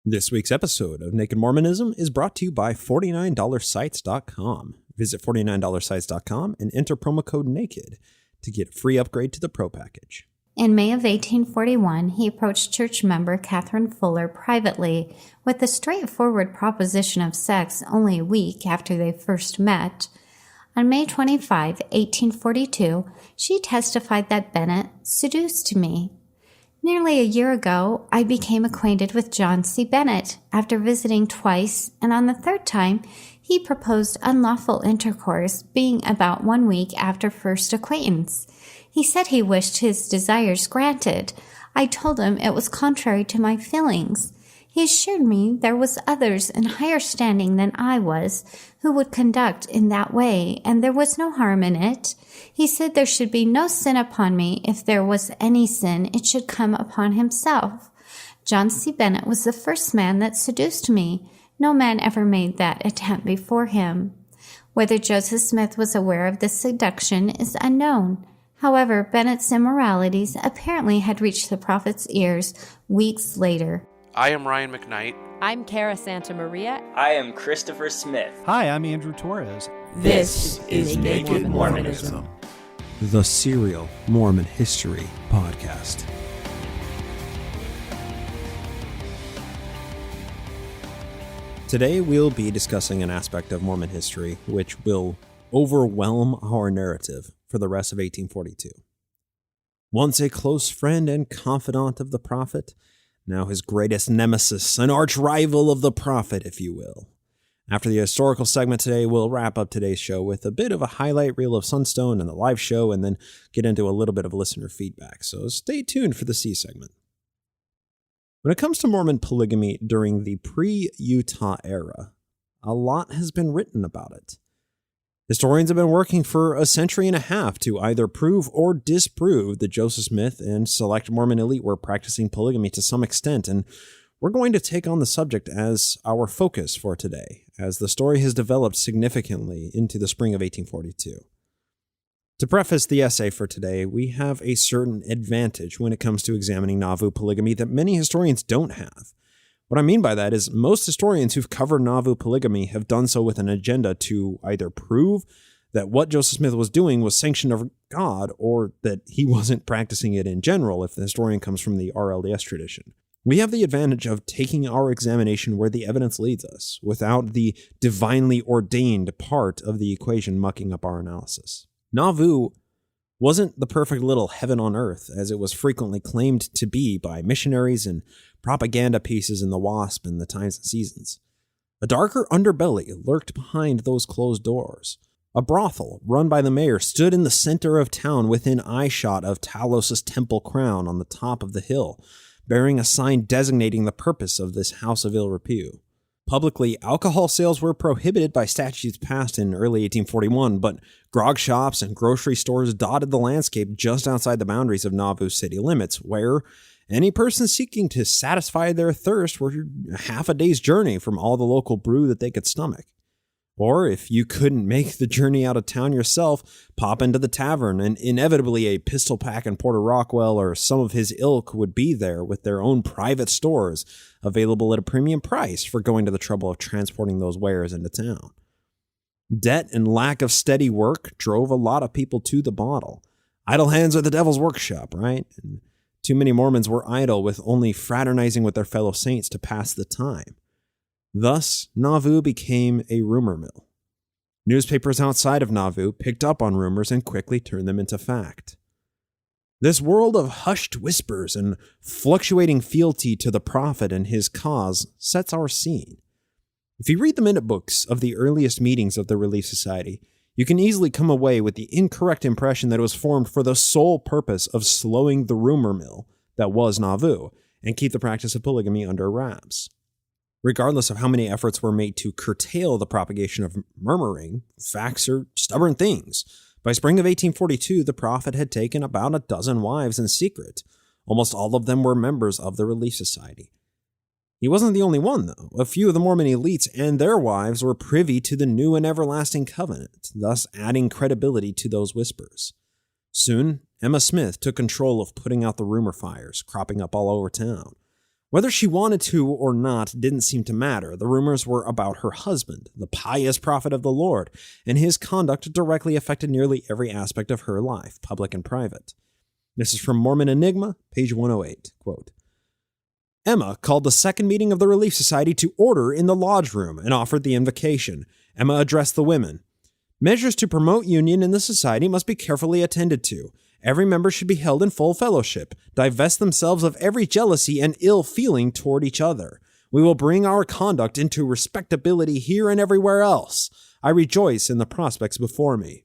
This week's episode of Naked Mormonism is brought to you by $49sites.com. Visit $49sites.com and enter promo code NAKED to get a free upgrade to the Pro package. In May of 1841, he approached church member Catherine Fuller privately with the straightforward proposition of sex only a week after they first met. On May 25, 1842, she testified that Bennett seduced me. Nearly a year ago, I became acquainted with John C. Bennett after visiting twice, and on the third time, he proposed unlawful intercourse, being about 1 week after first acquaintance. He said he wished his desires granted. I told him it was contrary to my feelings. He assured me there was others in higher standing than I was who would conduct in that way, and there was no harm in it. He said there should be no sin upon me. If there was any sin, it should come upon himself. John C. Bennett was the first man that seduced me. No man ever made that attempt before him. Whether Joseph Smith was aware of this seduction is unknown. However, Bennett's immoralities apparently had reached the prophet's ears weeks later. I am Ryan McKnight. I'm Cara Santamaria. I am Christopher Smith. Hi, I'm Andrew Torres. This is Naked Mormonism, the serial Mormon history podcast. Today we'll be discussing an aspect of Mormon history which will overwhelm our narrative for the rest of 1842. Once a close friend and confidant of the prophet, now his greatest nemesis, an arch rival of the prophet, if you will. After the historical segment today, we'll wrap up today's show with a bit of a highlight reel of Sunstone and the live show, and then get into a little bit of listener feedback, so stay tuned for the C segment. When it comes to Mormon polygamy during the pre-Utah era, a lot has been written about it. Historians have been working for a century and a half to either prove or disprove that Joseph Smith and select Mormon elite were practicing polygamy to some extent, and we're going to take on the subject as our focus for today, as the story has developed significantly into the spring of 1842. To preface the essay for today, we have a certain advantage when it comes to examining Nauvoo polygamy that many historians don't have. What I mean by that is most historians who've covered Nauvoo polygamy have done so with an agenda to either prove that what Joseph Smith was doing was sanctioned of God, or that he wasn't practicing it in general if the historian comes from the RLDS tradition. We have the advantage of taking our examination where the evidence leads us, without the divinely ordained part of the equation mucking up our analysis. Nauvoo wasn't the perfect little heaven on earth, as it was frequently claimed to be by missionaries and propaganda pieces in the WASP and the Times and Seasons. A darker underbelly lurked behind those closed doors. A brothel run by the mayor stood in the center of town within eyeshot of Talos' temple crown on the top of the hill, bearing a sign designating the purpose of this house of ill repute. Publicly, alcohol sales were prohibited by statutes passed in early 1841, but grog shops and grocery stores dotted the landscape just outside the boundaries of Nauvoo city limits, where any person seeking to satisfy their thirst were half a day's journey from all the local brew that they could stomach. Or if you couldn't make the journey out of town yourself, pop into the tavern, and inevitably a pistol pack and Porter Rockwell or some of his ilk would be there with their own private stores available at a premium price for going to the trouble of transporting those wares into town. Debt and lack of steady work drove a lot of people to the bottle. Idle hands are the devil's workshop, right? And too many Mormons were idle, with only fraternizing with their fellow saints to pass the time. Thus, Nauvoo became a rumor mill. Newspapers outside of Nauvoo picked up on rumors and quickly turned them into fact. This world of hushed whispers and fluctuating fealty to the prophet and his cause sets our scene. If you read the minute books of the earliest meetings of the Relief Society, you can easily come away with the incorrect impression that it was formed for the sole purpose of slowing the rumor mill that was Nauvoo and keep the practice of polygamy under wraps. Regardless of how many efforts were made to curtail the propagation of murmuring, facts are stubborn things. By spring of 1842, the prophet had taken about a dozen wives in secret. Almost all of them were members of the Relief Society. He wasn't the only one, though. A few of the Mormon elites and their wives were privy to the new and everlasting covenant, thus adding credibility to those whispers. Soon, Emma Smith took control of putting out the rumor fires cropping up all over town. Whether she wanted to or not didn't seem to matter. The rumors were about her husband, the pious prophet of the Lord, and his conduct directly affected nearly every aspect of her life, public and private. This is from Mormon Enigma, page 108, quote, Emma called the second meeting of the Relief Society to order in the lodge room and offered the invocation. Emma addressed the women. Measures to promote union in the society must be carefully attended to. Every member should be held in full fellowship, divest themselves of every jealousy and ill feeling toward each other. We will bring our conduct into respectability here and everywhere else. I rejoice in the prospects before me.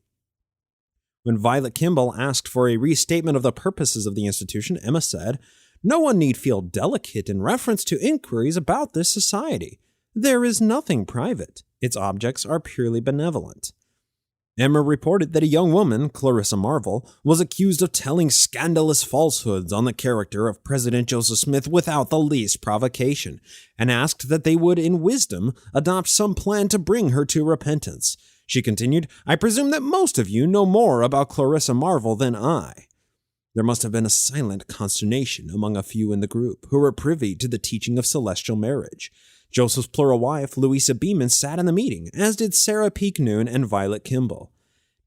When Violet Kimball asked for a restatement of the purposes of the institution, Emma said, No one need feel delicate in reference to inquiries about this society. There is nothing private. Its objects are purely benevolent. Emma reported that a young woman, Clarissa Marvel, was accused of telling scandalous falsehoods on the character of President Joseph Smith without the least provocation, and asked that they would, in wisdom, adopt some plan to bring her to repentance. She continued, I presume that most of you know more about Clarissa Marvel than I. There must have been a silent consternation among a few in the group who were privy to the teaching of celestial marriage. Joseph's plural wife, Louisa Beeman, sat in the meeting, as did Sarah Peaknoon and Violet Kimball.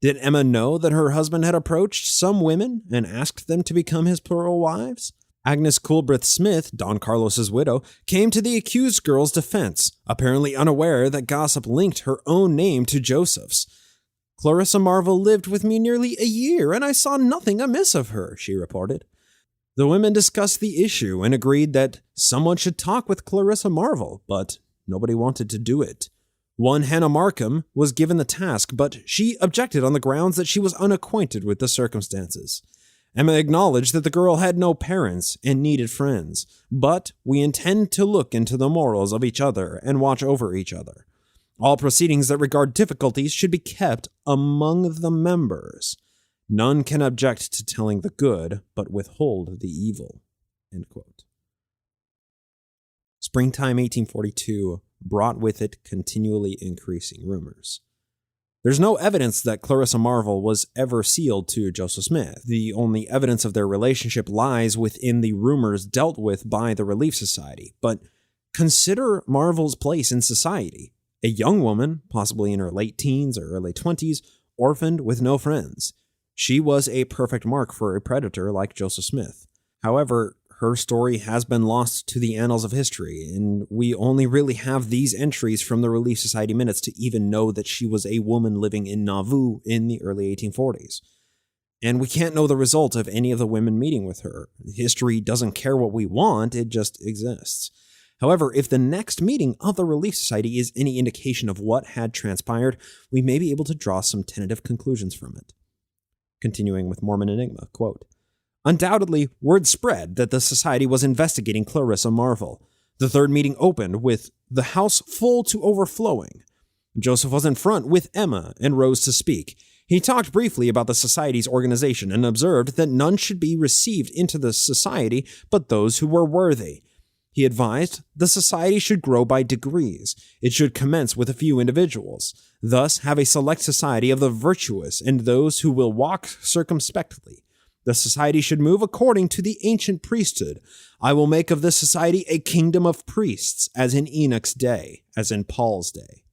Did Emma know that her husband had approached some women and asked them to become his plural wives? Agnes Coolbrith Smith, Don Carlos's widow, came to the accused girl's defense, apparently unaware that gossip linked her own name to Joseph's. Clarissa Marvel lived with me nearly a year, and I saw nothing amiss of her, she reported. The women discussed the issue and agreed that someone should talk with Clarissa Marvel, but nobody wanted to do it. One Hannah Markham was given the task, but she objected on the grounds that she was unacquainted with the circumstances. Emma acknowledged that the girl had no parents and needed friends, but we intend to look into the morals of each other and watch over each other. All proceedings that regard difficulties should be kept among the members. None can object to telling the good, but withhold the evil. End quote. Springtime 1842 brought with it continually increasing rumors. There's no evidence that Clarissa Marvel was ever sealed to Joseph Smith. The only evidence of their relationship lies within the rumors dealt with by the Relief Society. But consider Marvel's place in society. A young woman, possibly in her late teens or early 20s, orphaned with no friends. She was a perfect mark for a predator like Joseph Smith. However, her story has been lost to the annals of history, and we only really have these entries from the Relief Society minutes to even know that she was a woman living in Nauvoo in the early 1840s. And we can't know the result of any of the women meeting with her. History doesn't care what we want, it just exists. However, if the next meeting of the Relief Society is any indication of what had transpired, we may be able to draw some tentative conclusions from it. Continuing with Mormon Enigma, quote, Undoubtedly, word spread that the society was investigating Clarissa Marvel. The third meeting opened with the house full to overflowing. Joseph was in front with Emma and rose to speak. He talked briefly about the society's organization and observed that none should be received into the society but those who were worthy. He advised the society should grow by degrees. It should commence with a few individuals, thus have a select society of the virtuous and those who will walk circumspectly. The society should move according to the ancient priesthood. I will make of this society a kingdom of priests, as in Enoch's day, as in Paul's day.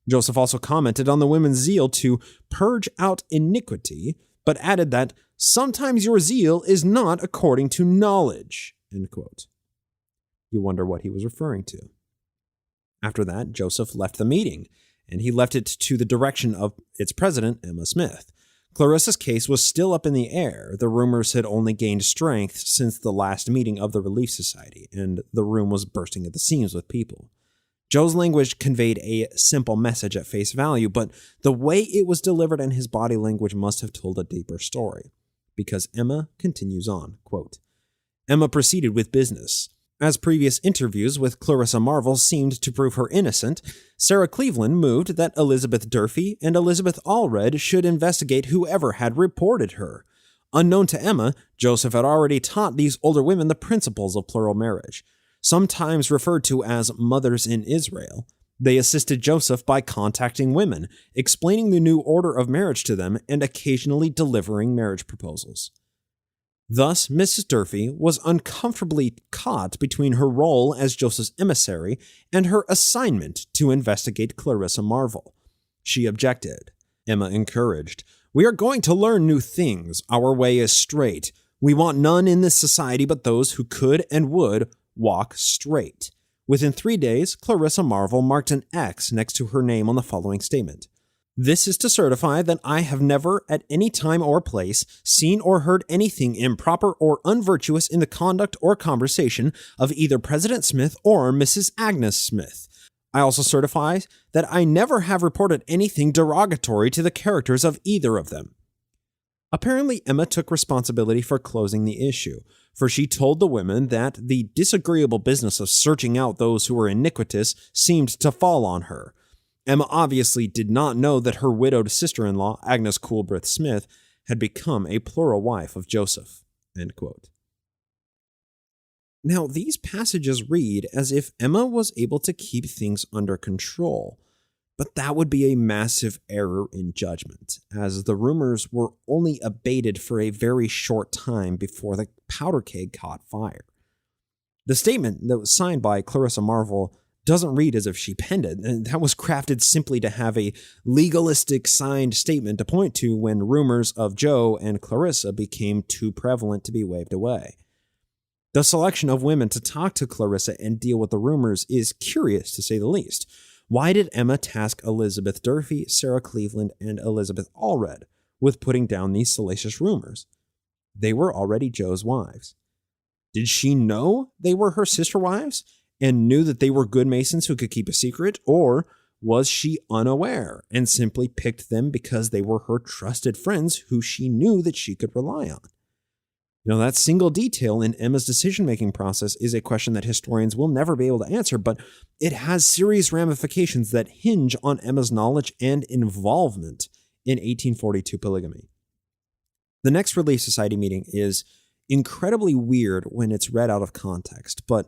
Joseph also commented on the women's zeal to purge out iniquity, but added that sometimes your zeal is not according to knowledge. End quote. You wonder what he was referring to. After that, Joseph left the meeting, and he left it to the direction of its president, Emma Smith. Clarissa's case was still up in the air. The rumors had only gained strength since the last meeting of the Relief Society, and the room was bursting at the seams with people. Joe's language conveyed a simple message at face value, but the way it was delivered and his body language must have told a deeper story. Because Emma continues on, quote, Emma proceeded with business. As previous interviews with Clarissa Marvel seemed to prove her innocent, Sarah Cleveland moved that Elizabeth Durfee and Elizabeth Allred should investigate whoever had reported her. Unknown to Emma, Joseph had already taught these older women the principles of plural marriage. Sometimes referred to as mothers in Israel, they assisted Joseph by contacting women, explaining the new order of marriage to them, and occasionally delivering marriage proposals. Thus, Mrs. Durfee was uncomfortably caught between her role as Joseph's emissary and her assignment to investigate Clarissa Marvel. She objected. Emma encouraged, "We are going to learn new things. Our way is straight. We want none in this society but those who could and would walk straight." Within 3 days, Clarissa Marvel marked an X next to her name on the following statement. "This is to certify that I have never, at any time or place, seen or heard anything improper or unvirtuous in the conduct or conversation of either President Smith or Mrs. Agnes Smith. I also certify that I never have reported anything derogatory to the characters of either of them." Apparently, Emma took responsibility for closing the issue, for she told the women that the disagreeable business of searching out those who were iniquitous seemed to fall on her. Emma obviously did not know that her widowed sister-in-law, Agnes Coolbrith Smith, had become a plural wife of Joseph. End quote. Now, these passages read as if Emma was able to keep things under control, but that would be a massive error in judgment, as the rumors were only abated for a very short time before the powder keg caught fire. The statement that was signed by Clarissa Marvel doesn't read as if she penned it, and that was crafted simply to have a legalistic signed statement to point to when rumors of Jo and Clarissa became too prevalent to be waved away. The selection of women to talk to Clarissa and deal with the rumors is curious, to say the least. Why did Emma task Elizabeth Durfee, Sarah Cleveland, and Elizabeth Allred with putting down these salacious rumors? They were already Jo's wives. Did she know they were her sister wives and knew that they were good Masons who could keep a secret, or was she unaware and simply picked them because they were her trusted friends who she knew that she could rely on? That single detail in Emma's decision-making process is a question that historians will never be able to answer, but it has serious ramifications that hinge on Emma's knowledge and involvement in 1842 polygamy. The next Relief Society meeting is incredibly weird when it's read out of context, but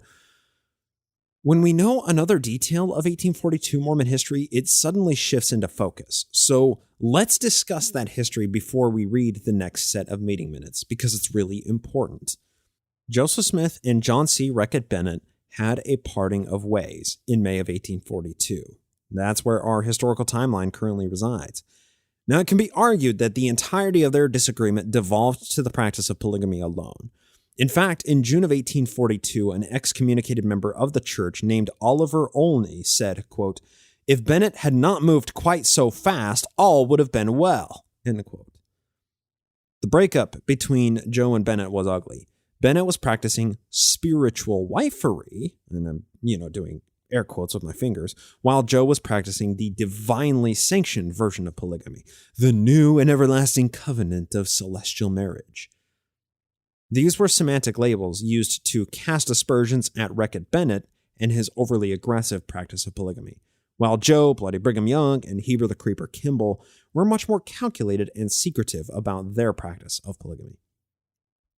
when we know another detail of 1842 Mormon history, it suddenly shifts into focus. So let's discuss that history before we read the next set of meeting minutes, because it's really important. Joseph Smith and John C. Reckitt Bennett had a parting of ways in May of 1842. That's where our historical timeline currently resides. Now, it can be argued that the entirety of their disagreement devolved to the practice of polygamy alone. In fact, in June of 1842, an excommunicated member of the church named Oliver Olney said, quote, "If Bennett had not moved quite so fast, all would have been well." End quote. The breakup between Jo and Bennett was ugly. Bennett was practicing spiritual wifery, and I'm, doing air quotes with my fingers, while Jo was practicing the divinely sanctioned version of polygamy, the new and everlasting covenant of celestial marriage. These were semantic labels used to cast aspersions at Reckitt Bennett and his overly aggressive practice of polygamy, while Jo, Bloody Brigham Young, and Heber the Creeper Kimball were much more calculated and secretive about their practice of polygamy.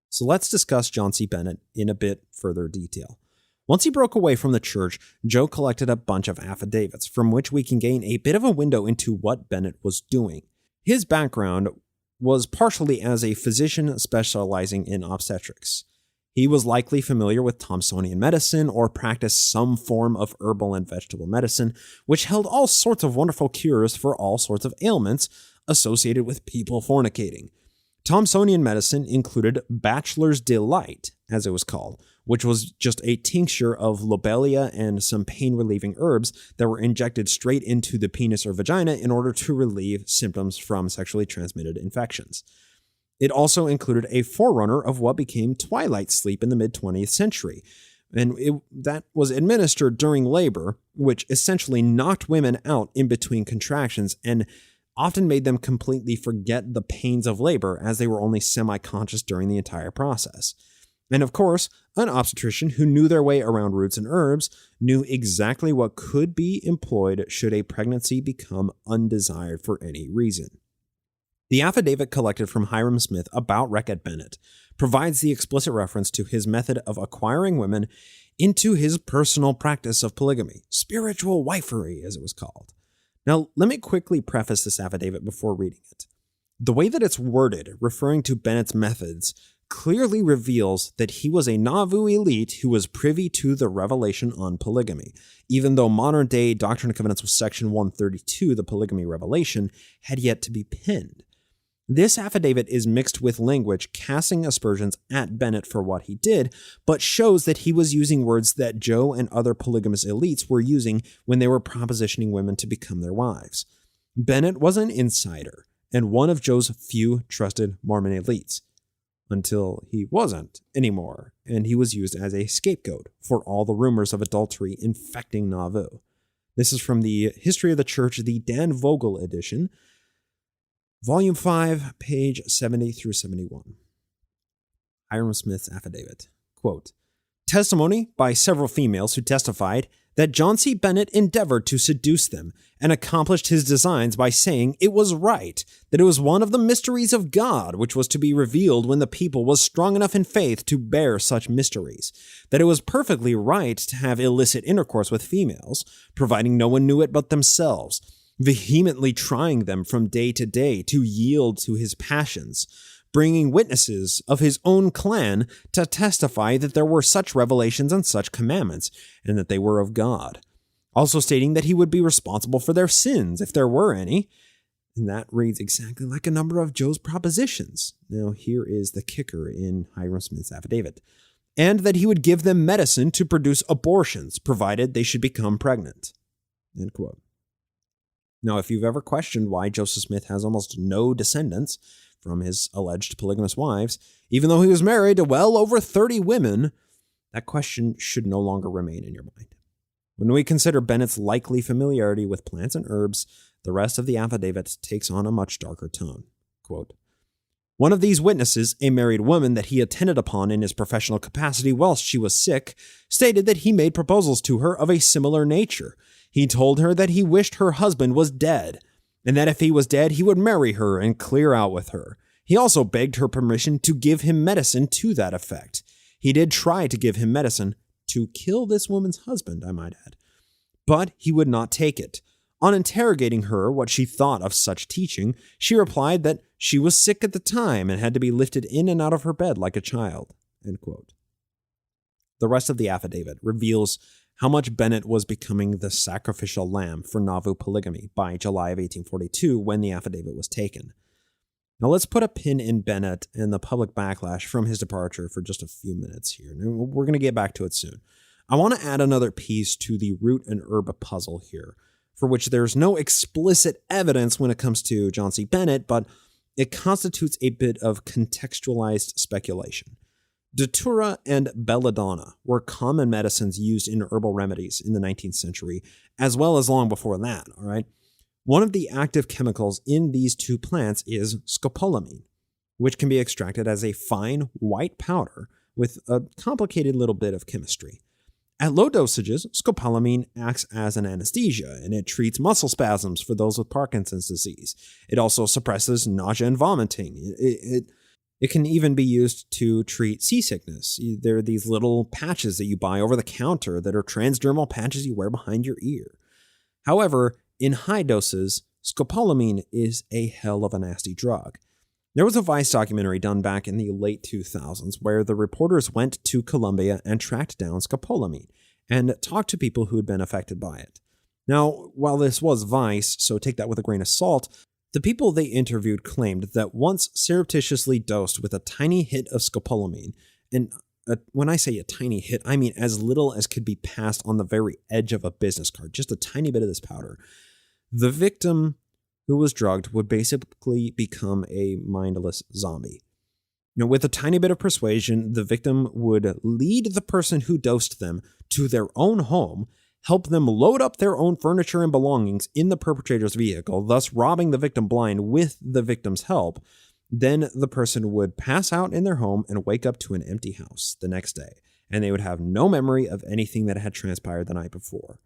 So let's discuss John C. Bennett in a bit further detail. Once he broke away from the church, Jo collected a bunch of affidavits from which we can gain a bit of a window into what Bennett was doing. His background was partially as a physician specializing in obstetrics. He was likely familiar with Thomsonian medicine or practiced some form of herbal and vegetable medicine, which held all sorts of wonderful cures for all sorts of ailments associated with people fornicating. Thomsonian medicine included Bachelor's Delight, as it was called, which was just a tincture of lobelia and some pain-relieving herbs that were injected straight into the penis or vagina in order to relieve symptoms from sexually transmitted infections. It also included a forerunner of what became twilight sleep in the mid-20th century, and that was administered during labor, which essentially knocked women out in between contractions and often made them completely forget the pains of labor, as they were only semi-conscious during the entire process. And of course, an obstetrician who knew their way around roots and herbs knew exactly what could be employed should a pregnancy become undesired for any reason. The affidavit collected from Hiram Smith about Reckitt Bennett provides the explicit reference to his method of acquiring women into his personal practice of polygamy, spiritual wifery, as it was called. Now, let me quickly preface this affidavit before reading it. The way that it's worded, referring to Bennett's methods, clearly reveals that he was a Nauvoo elite who was privy to the revelation on polygamy, even though modern-day Doctrine and Covenants with Section 132, the polygamy revelation, had yet to be penned. This affidavit is mixed with language casting aspersions at Bennett for what he did, but shows that he was using words that Jo and other polygamous elites were using when they were propositioning women to become their wives. Bennett was an insider and one of Jo's few trusted Mormon elites, until he wasn't anymore, and he was used as a scapegoat for all the rumors of adultery infecting Nauvoo. This is from the History of the Church, the Dan Vogel edition, Volume 5, page 70 through 71. Hyrum Smith's affidavit. Quote, testimony by several females who testified that John C. Bennett endeavored to seduce them and accomplished his designs by saying it was right, that it was one of the mysteries of God which was to be revealed when the people was strong enough in faith to bear such mysteries, that it was perfectly right to have illicit intercourse with females, providing no one knew it but themselves, vehemently trying them from day to day to yield to his passions, bringing witnesses of his own clan to testify that there were such revelations and such commandments, and that they were of God. Also stating that he would be responsible for their sins, if there were any. And that reads exactly like a number of Jo's propositions. Now, here is the kicker in Hyrum Smith's affidavit. And that he would give them medicine to produce abortions, provided they should become pregnant. End quote. Now, if you've ever questioned why Joseph Smith has almost no descendants from his alleged polygamous wives, even though he was married to well over 30 women, that question should no longer remain in your mind. When we consider Bennett's likely familiarity with plants and herbs, the rest of the affidavit takes on a much darker tone. Quote, one of these witnesses, a married woman that he attended upon in his professional capacity whilst she was sick, stated that he made proposals to her of a similar nature. He told her that he wished her husband was dead, and that if he was dead, he would marry her and clear out with her. He also begged her permission to give him medicine to that effect. He did try to give him medicine to kill this woman's husband, I might add, but he would not take it. On interrogating her what she thought of such teaching, she replied that she was sick at the time and had to be lifted in and out of her bed like a child. End quote. The rest of the affidavit reveals how much Bennett was becoming the sacrificial lamb for Nauvoo polygamy by July of 1842 when the affidavit was taken. Now let's put a pin in Bennett and the public backlash from his departure for just a few minutes here. We're going to get back to it soon. I want to add another piece to the root and herb puzzle here, for which there's no explicit evidence when it comes to John C. Bennett, but it constitutes a bit of contextualized speculation. Datura and belladonna were common medicines used in herbal remedies in the 19th century, as well as long before that, all right? One of the active chemicals in these two plants is scopolamine, which can be extracted as a fine white powder with a complicated little bit of chemistry. At low dosages, scopolamine acts as an anesthesia, and it treats muscle spasms for those with Parkinson's disease. It also suppresses nausea and vomiting. It can even be used to treat seasickness. There are these little patches that you buy over the counter that are transdermal patches you wear behind your ear. However, in high doses, scopolamine is a hell of a nasty drug. There was a Vice documentary done back in the late 2000s where the reporters went to Colombia and tracked down scopolamine and talked to people who had been affected by it. Now, while this was Vice, so take that with a grain of salt, the people they interviewed claimed that once surreptitiously dosed with a tiny hit of scopolamine, and when I say a tiny hit, I mean as little as could be passed on the very edge of a business card, just a tiny bit of this powder, the victim who was drugged would basically become a mindless zombie. Now, with a tiny bit of persuasion, the victim would lead the person who dosed them to their own home, help them load up their own furniture and belongings in the perpetrator's vehicle, thus robbing the victim blind with the victim's help. Then the person would pass out in their home and wake up to an empty house the next day, and they would have no memory of anything that had transpired the night before.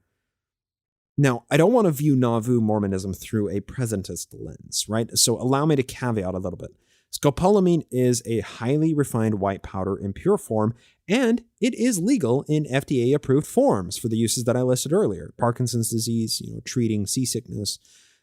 Now, I don't want to view Nauvoo Mormonism through a presentist lens, right? So allow me to caveat a little bit. Scopolamine is a highly refined white powder in pure form, and it is legal in FDA-approved forms for the uses that I listed earlier. Parkinson's disease, treating seasickness.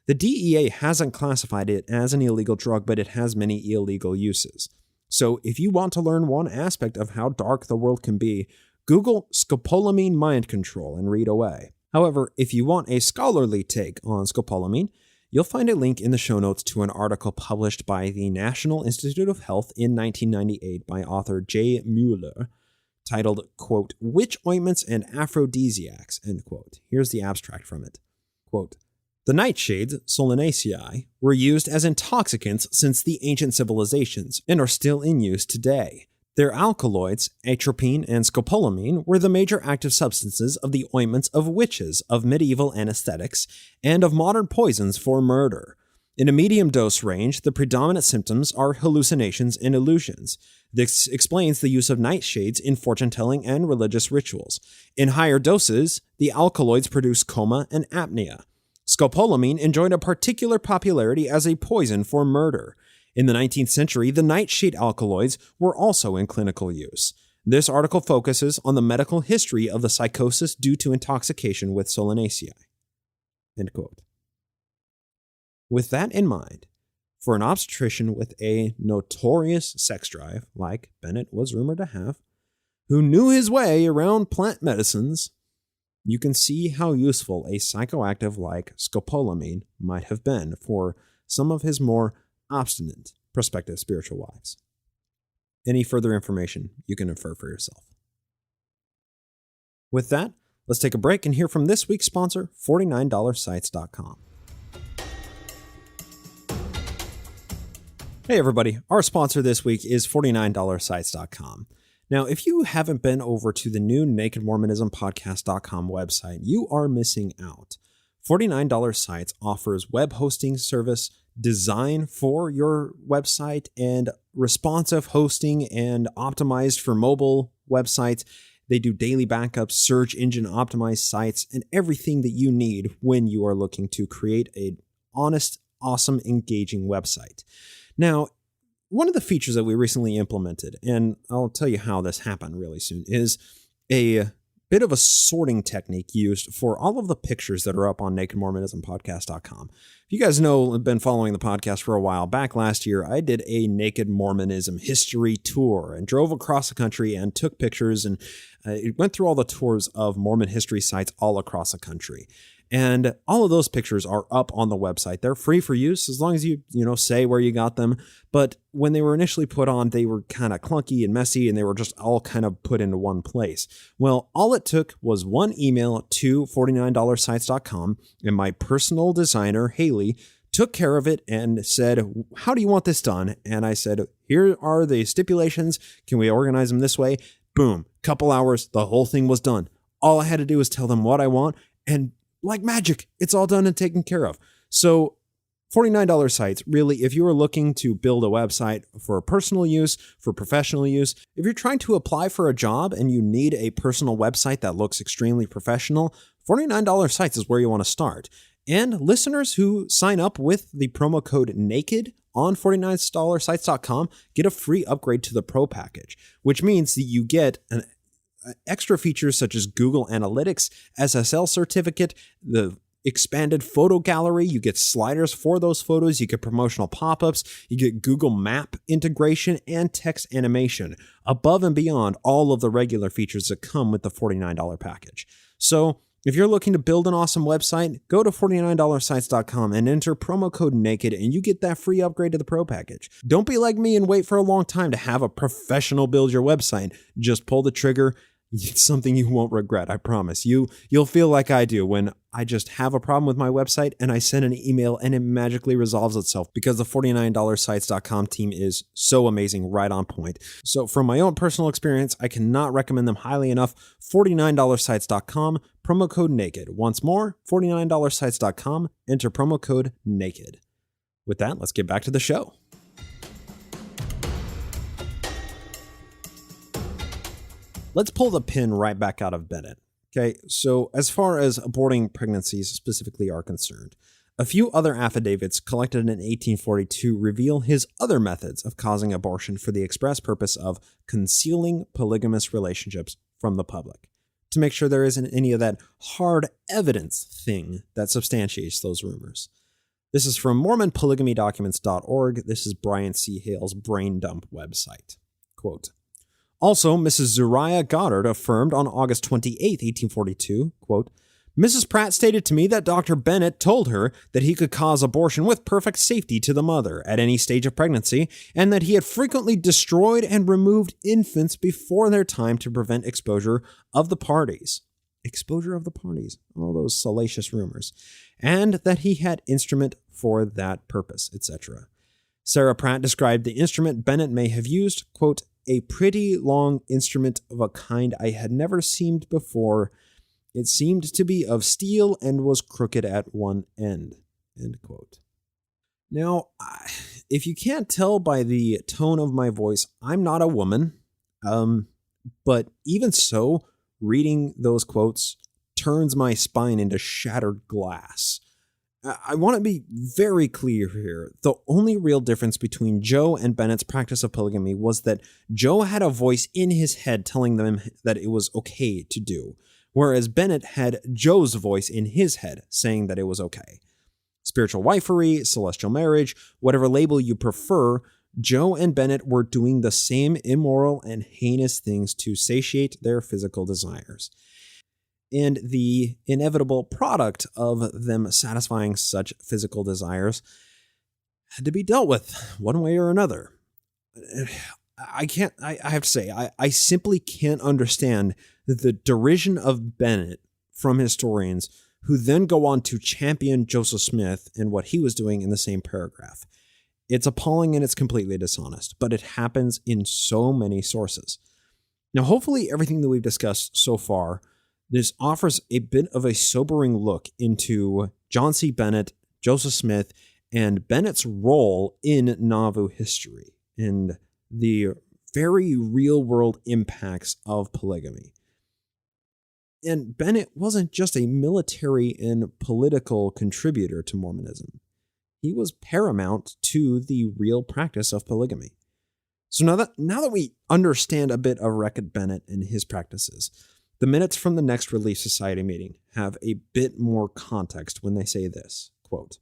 The DEA hasn't classified it as an illegal drug, but it has many illegal uses. So if you want to learn one aspect of how dark the world can be, Google scopolamine mind control and read away. However, if you want a scholarly take on scopolamine, you'll find a link in the show notes to an article published by the National Institute of Health in 1998 by author J. Mueller, titled, quote, Witch Ointments and Aphrodisiacs, end quote. Here's the abstract from it. Quote, the nightshades, solanaceae, were used as intoxicants since the ancient civilizations and are still in use today. Their alkaloids, atropine and scopolamine, were the major active substances of the ointments of witches of medieval anesthetics and of modern poisons for murder. In a medium dose range, the predominant symptoms are hallucinations and illusions. This explains the use of nightshades in fortune-telling and religious rituals. In higher doses, the alkaloids produce coma and apnea. Scopolamine enjoyed a particular popularity as a poison for murder. In the 19th century, the nightshade alkaloids were also in clinical use. This article focuses on the medical history of the psychosis due to intoxication with solanaceae. End quote. With that in mind, for an obstetrician with a notorious sex drive, like Bennett was rumored to have, who knew his way around plant medicines, you can see how useful a psychoactive like scopolamine might have been for some of his more obstinate prospective spiritual wives. Any further information you can infer for yourself. With that, let's take a break and hear from this week's sponsor, $49sites.com. Hey everybody, our sponsor this week is $49sites.com. Now, if you haven't been over to the new nakedmormonismpodcast.com website, you are missing out. $49 Sites offers web hosting service, design for your website, and responsive hosting and optimized for mobile websites. They do daily backups, search engine optimized sites, and everything that you need when you are looking to create an honest, awesome, engaging website. Now, one of the features that we recently implemented, and I'll tell you how this happened really soon, is a bit of a sorting technique used for all of the pictures that are up on nakedmormonismpodcast.com. If you guys know, have been following the podcast for a while, back last year, I did a Naked Mormonism history tour and drove across the country and took pictures, and it went through all the tours of Mormon history sites all across the country. And all of those pictures are up on the website. They're free for use as long as you say where you got them. But when they were initially put on, they were kind of clunky and messy, and they were just all kind of put into one place. Well, all it took was one email to $49sites.com, and my personal designer, Haley, took care of it and said, how do you want this done? And I said, here are the stipulations. Can we organize them this way? Boom. Couple hours, the whole thing was done. All I had to do was tell them what I want, and like magic, it's all done and taken care of. So $49 sites, really, if you are looking to build a website for personal use, for professional use, if you're trying to apply for a job and you need a personal website that looks extremely professional, $49 sites is where you want to start. And listeners who sign up with the promo code NAKED on $49sites.com get a free upgrade to the Pro package, which means that you get an extra features such as Google Analytics, SSL certificate, the expanded photo gallery. You get sliders for those photos. You get promotional pop-ups. You get Google Map integration and text animation above and beyond all of the regular features that come with the $49 package. So if you're looking to build an awesome website, go to $49sites.com and enter promo code NAKED, and you get that free upgrade to the Pro package. Don't be like me and wait for a long time to have a professional build your website. Just pull the trigger. It's something you won't regret, I promise. You'll feel like I do when I just have a problem with my website and I send an email and it magically resolves itself because the $49sites.com team is so amazing, right on point. So from my own personal experience, I cannot recommend them highly enough. $49sites.com, promo code NAKED. Once more, $49sites.com, enter promo code NAKED. With that, let's get back to the show. Let's pull the pin right back out of Bennett. Okay, so as far as aborting pregnancies specifically are concerned, a few other affidavits collected in 1842 reveal his other methods of causing abortion for the express purpose of concealing polygamous relationships from the public, to make sure there isn't any of that hard evidence thing that substantiates those rumors. This is from MormonPolygamyDocuments.org. This is Brian C. Hale's brain dump website. Quote, also, Mrs. Zuriah Goddard affirmed on August 28, 1842, quote, Mrs. Pratt stated to me that Dr. Bennett told her that he could cause abortion with perfect safety to the mother at any stage of pregnancy, and that he had frequently destroyed and removed infants before their time to prevent exposure of the parties. Exposure of the parties, all those salacious rumors, and that he had instrument for that purpose, etc. Sarah Pratt described the instrument Bennett may have used, quote, a pretty long instrument of a kind I had never seen before. It seemed to be of steel and was crooked at one end, end quote. Now, if you can't tell by the tone of my voice, I'm not a woman, but even so, reading those quotes turns my spine into shattered glass. I want to be very clear here. The only real difference between Jo and Bennett's practice of polygamy was that Jo had a voice in his head telling them that it was okay to do, whereas Bennett had Jo's voice in his head saying that it was okay. Spiritual wifery, celestial marriage, whatever label you prefer, Jo and Bennett were doing the same immoral and heinous things to satiate their physical desires. And the inevitable product of them satisfying such physical desires had to be dealt with one way or another. I have to say, I simply can't understand the derision of Bennett from historians who then go on to champion Joseph Smith and what he was doing in the same paragraph. It's appalling and it's completely dishonest, but it happens in so many sources. Now, hopefully everything that we've discussed so far, this offers a bit of a sobering look into John C. Bennett, Joseph Smith, and Bennett's role in Nauvoo history and the very real-world impacts of polygamy. And Bennett wasn't just a military and political contributor to Mormonism. He was paramount to the real practice of polygamy. So now that we understand a bit of Reckitt Bennett and his practices, the minutes from the next Relief Society meeting have a bit more context when they say this, quote,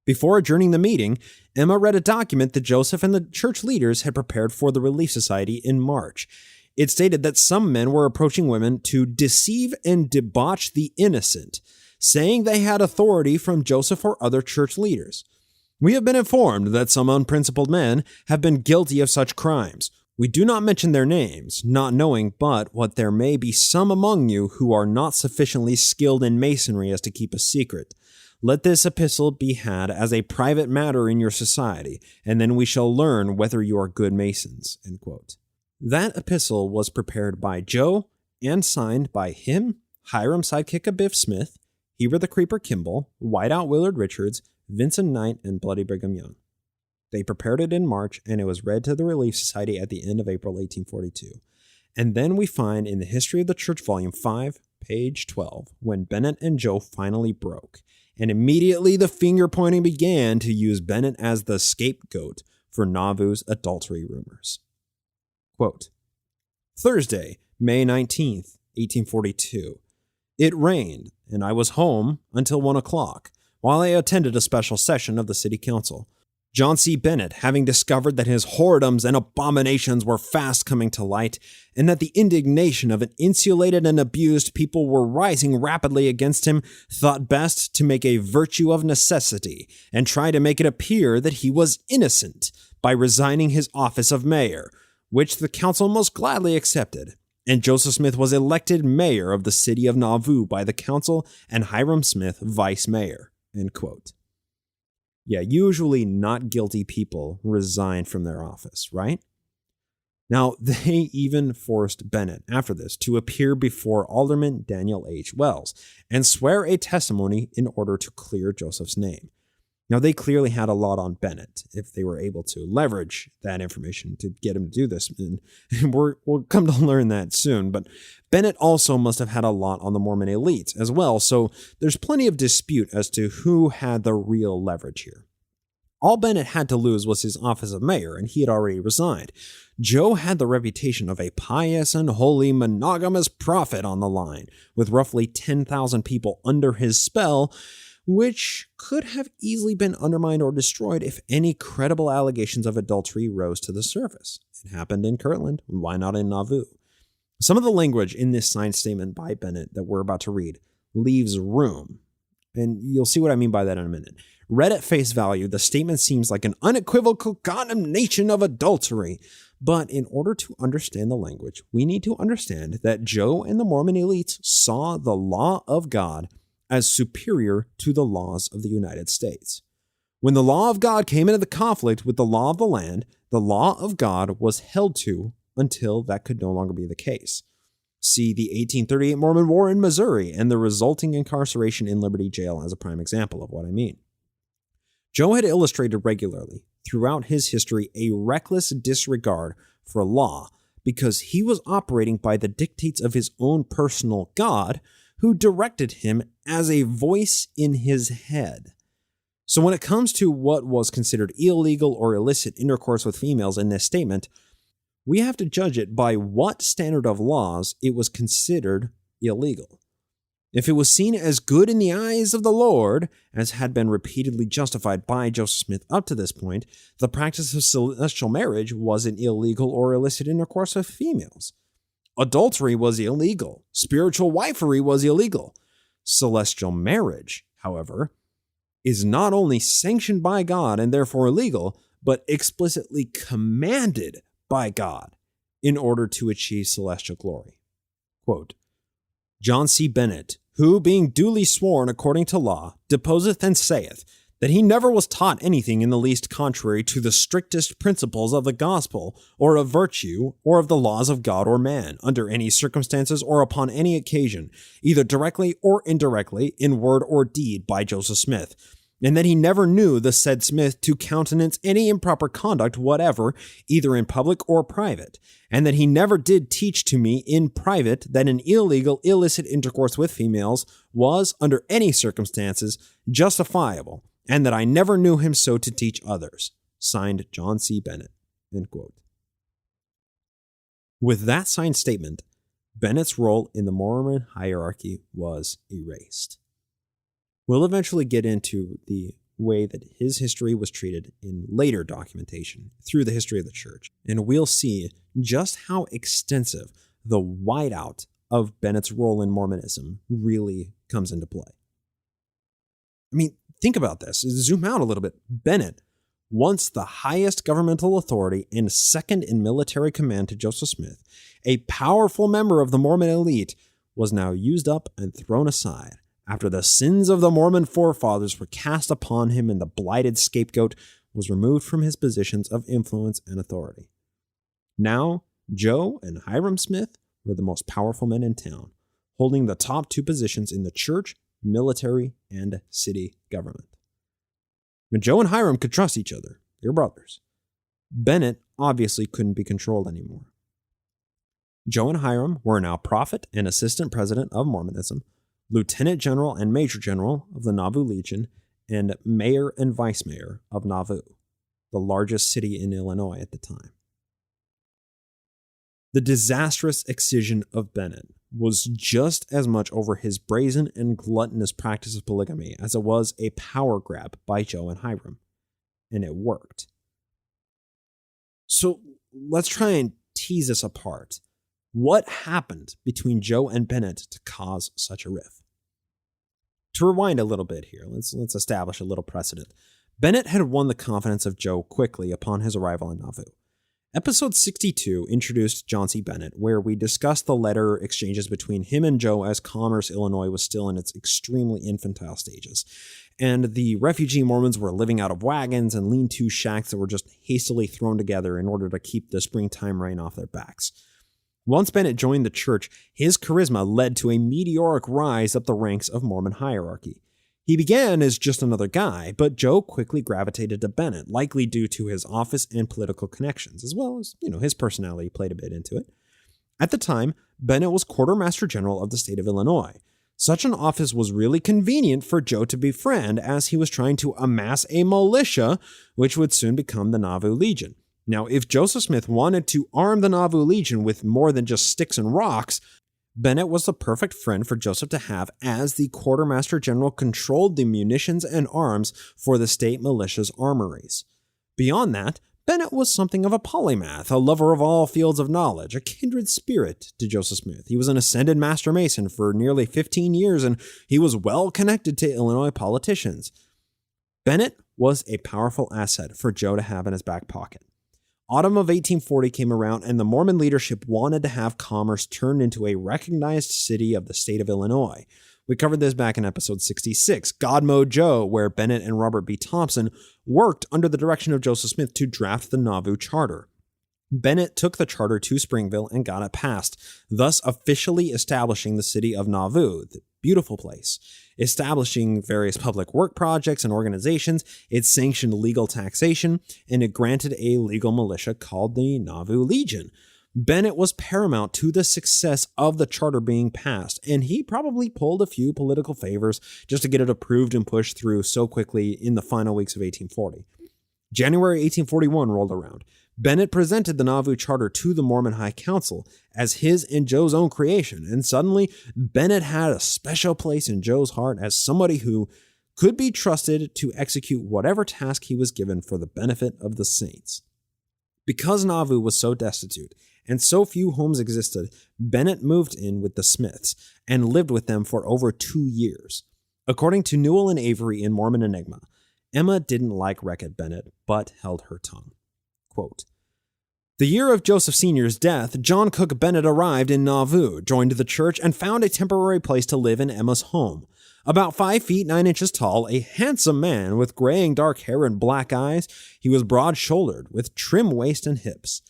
before adjourning the meeting, Emma read a document that Joseph and the church leaders had prepared for the Relief Society in March. It stated that some men were approaching women to deceive and debauch the innocent, saying they had authority from Joseph or other church leaders. We have been informed that some unprincipled men have been guilty of such crimes. We do not mention their names, not knowing but what there may be some among you who are not sufficiently skilled in masonry as to keep a secret. Let this epistle be had as a private matter in your society, and then we shall learn whether you are good masons. End quote. That epistle was prepared by Jo and signed by him, Hiram Sidekick Abiff Smith, Heber the Creeper Kimball, Whiteout Willard Richards, Vincent Knight, and Bloody Brigham Young. They prepared it in March, and it was read to the Relief Society at the end of April 1842. And then we find in the History of the Church, Volume 5, page 12, when Bennett and Jo finally broke. And immediately the finger-pointing began to use Bennett as the scapegoat for Nauvoo's adultery rumors. Quote, Thursday, May 19th, 1842. It rained, and I was home until 1 o'clock, while I attended a special session of the City Council. John C. Bennett, having discovered that his whoredoms and abominations were fast coming to light, and that the indignation of an insulated and abused people were rising rapidly against him, thought best to make a virtue of necessity, and try to make it appear that he was innocent, by resigning his office of mayor, which the council most gladly accepted. And Joseph Smith was elected mayor of the city of Nauvoo by the council, and Hiram Smith vice mayor. End quote. Yeah, usually not guilty people resign from their office, right? Now, they even forced Bennett, after this, to appear before Alderman Daniel H. Wells and swear a testimony in order to clear Joseph's name. Now, they clearly had a lot on Bennett if they were able to leverage that information to get him to do this. And we'll come to learn that soon. But Bennett also must have had a lot on the Mormon elite as well. So there's plenty of dispute as to who had the real leverage here. All Bennett had to lose was his office of mayor, and he had already resigned. Jo had the reputation of a pious and holy monogamous prophet on the line, with roughly 10,000 people under his spell, which could have easily been undermined or destroyed if any credible allegations of adultery rose to the surface. It happened in Kirtland. Why not in Nauvoo? Some of the language in this signed statement by Bennett that we're about to read leaves room, and you'll see what I mean by that in a minute. Read at face value, the statement seems like an unequivocal condemnation of adultery. But in order to understand the language, we need to understand that Jo and the Mormon elites saw the law of God as superior to the laws of the United States. When the law of God came into the conflict with the law of the land, the law of God was held to until that could no longer be the case. See the 1838 Mormon War in Missouri and the resulting incarceration in Liberty Jail as a prime example of what I mean. Jo had illustrated regularly throughout his history a reckless disregard for law because he was operating by the dictates of his own personal God, who directed him as a voice in his head. So when it comes to what was considered illegal or illicit intercourse with females in this statement, we have to judge it by what standard of laws it was considered illegal. If it was seen as good in the eyes of the Lord, as had been repeatedly justified by Joseph Smith up to this point, the practice of celestial marriage wasn't illegal or illicit intercourse with females. Adultery was illegal. Spiritual wifery was illegal. Celestial marriage, however, is not only sanctioned by God and therefore illegal, but explicitly commanded by God in order to achieve celestial glory. Quote, John C. Bennett, who, being duly sworn according to law, deposeth and saith that he never was taught anything in the least contrary to the strictest principles of the gospel, or of virtue, or of the laws of God or man, under any circumstances or upon any occasion, either directly or indirectly, in word or deed, by Joseph Smith, and that he never knew the said Smith to countenance any improper conduct whatever, either in public or private, and that he never did teach to me in private that an illegal, illicit intercourse with females was, under any circumstances, justifiable, and that I never knew him so to teach others. Signed, John C. Bennett. End quote. With that signed statement, Bennett's role in the Mormon hierarchy was erased. We'll eventually get into the way that his history was treated in later documentation through the history of the church, and we'll see just how extensive the whiteout of Bennett's role in Mormonism really comes into play. I mean, think about this. Zoom out a little bit. Bennett, once the highest governmental authority and second in military command to Joseph Smith, a powerful member of the Mormon elite, was now used up and thrown aside after the sins of the Mormon forefathers were cast upon him and the blighted scapegoat was removed from his positions of influence and authority. Now, Jo and Hiram Smith were the most powerful men in town, holding the top two positions in the church, military, and city government. Now, Jo and Hiram could trust each other. They were brothers. Bennett obviously couldn't be controlled anymore. Jo and Hiram were now prophet and assistant president of Mormonism, lieutenant general and major general of the Nauvoo Legion, and mayor and vice mayor of Nauvoo, the largest city in Illinois at the time. The disastrous excision of Bennett was just as much over his brazen and gluttonous practice of polygamy as it was a power grab by Jo and Hiram, and it worked. So let's try and tease this apart. What happened between Jo and Bennett to cause such a rift? To rewind a little bit here, let's establish a little precedent. Bennett had won the confidence of Jo quickly upon his arrival in Nauvoo. Episode 62 introduced John C. Bennett, where we discussed the letter exchanges between him and Jo as Commerce, Illinois was still in its extremely infantile stages, and the refugee Mormons were living out of wagons and lean-to shacks that were just hastily thrown together in order to keep the springtime rain off their backs. Once Bennett joined the church, his charisma led to a meteoric rise up the ranks of Mormon hierarchy. He began as just another guy, but Jo quickly gravitated to Bennett, likely due to his office and political connections, as well as, his personality played a bit into it. At the time, Bennett was quartermaster general of the state of Illinois. Such an office was really convenient for Jo to befriend as he was trying to amass a militia, which would soon become the Nauvoo Legion. Now, if Joseph Smith wanted to arm the Nauvoo Legion with more than just sticks and rocks, Bennett was the perfect friend for Joseph to have, as the quartermaster general controlled the munitions and arms for the state militia's armories. Beyond that, Bennett was something of a polymath, a lover of all fields of knowledge, a kindred spirit to Joseph Smith. He was an ascended master mason for nearly 15 years, and he was well connected to Illinois politicians. Bennett was a powerful asset for Jo to have in his back pocket. Autumn of 1840 came around, and the Mormon leadership wanted to have Commerce turned into a recognized city of the state of Illinois. We covered this back in episode 66, God Mode Joe, where Bennett and Robert B. Thompson worked under the direction of Joseph Smith to draft the Nauvoo Charter. Bennett took the charter to Springville and got it passed, thus officially establishing the city of Nauvoo, the beautiful place. Establishing various public work projects and organizations, it sanctioned legal taxation, and it granted a legal militia called the Nauvoo Legion. Bennett was paramount to the success of the charter being passed, and he probably pulled a few political favors just to get it approved and pushed through so quickly in the final weeks of 1840. January 1841 rolled around. Bennett presented the Nauvoo Charter to the Mormon High Council as his and Jo's own creation, and suddenly Bennett had a special place in Jo's heart as somebody who could be trusted to execute whatever task he was given for the benefit of the saints. Because Nauvoo was so destitute and so few homes existed, Bennett moved in with the Smiths and lived with them for over 2 years. According to Newell and Avery in Mormon Enigma, Emma didn't like Reckitt Bennett, but held her tongue. Quote, "The year of Joseph Sr.'s death, John Cook Bennett arrived in Nauvoo, joined the church, and found a temporary place to live in Emma's home. About 5 feet 9 inches tall, a handsome man with graying dark hair and black eyes, he was broad-shouldered, with trim waist and hips.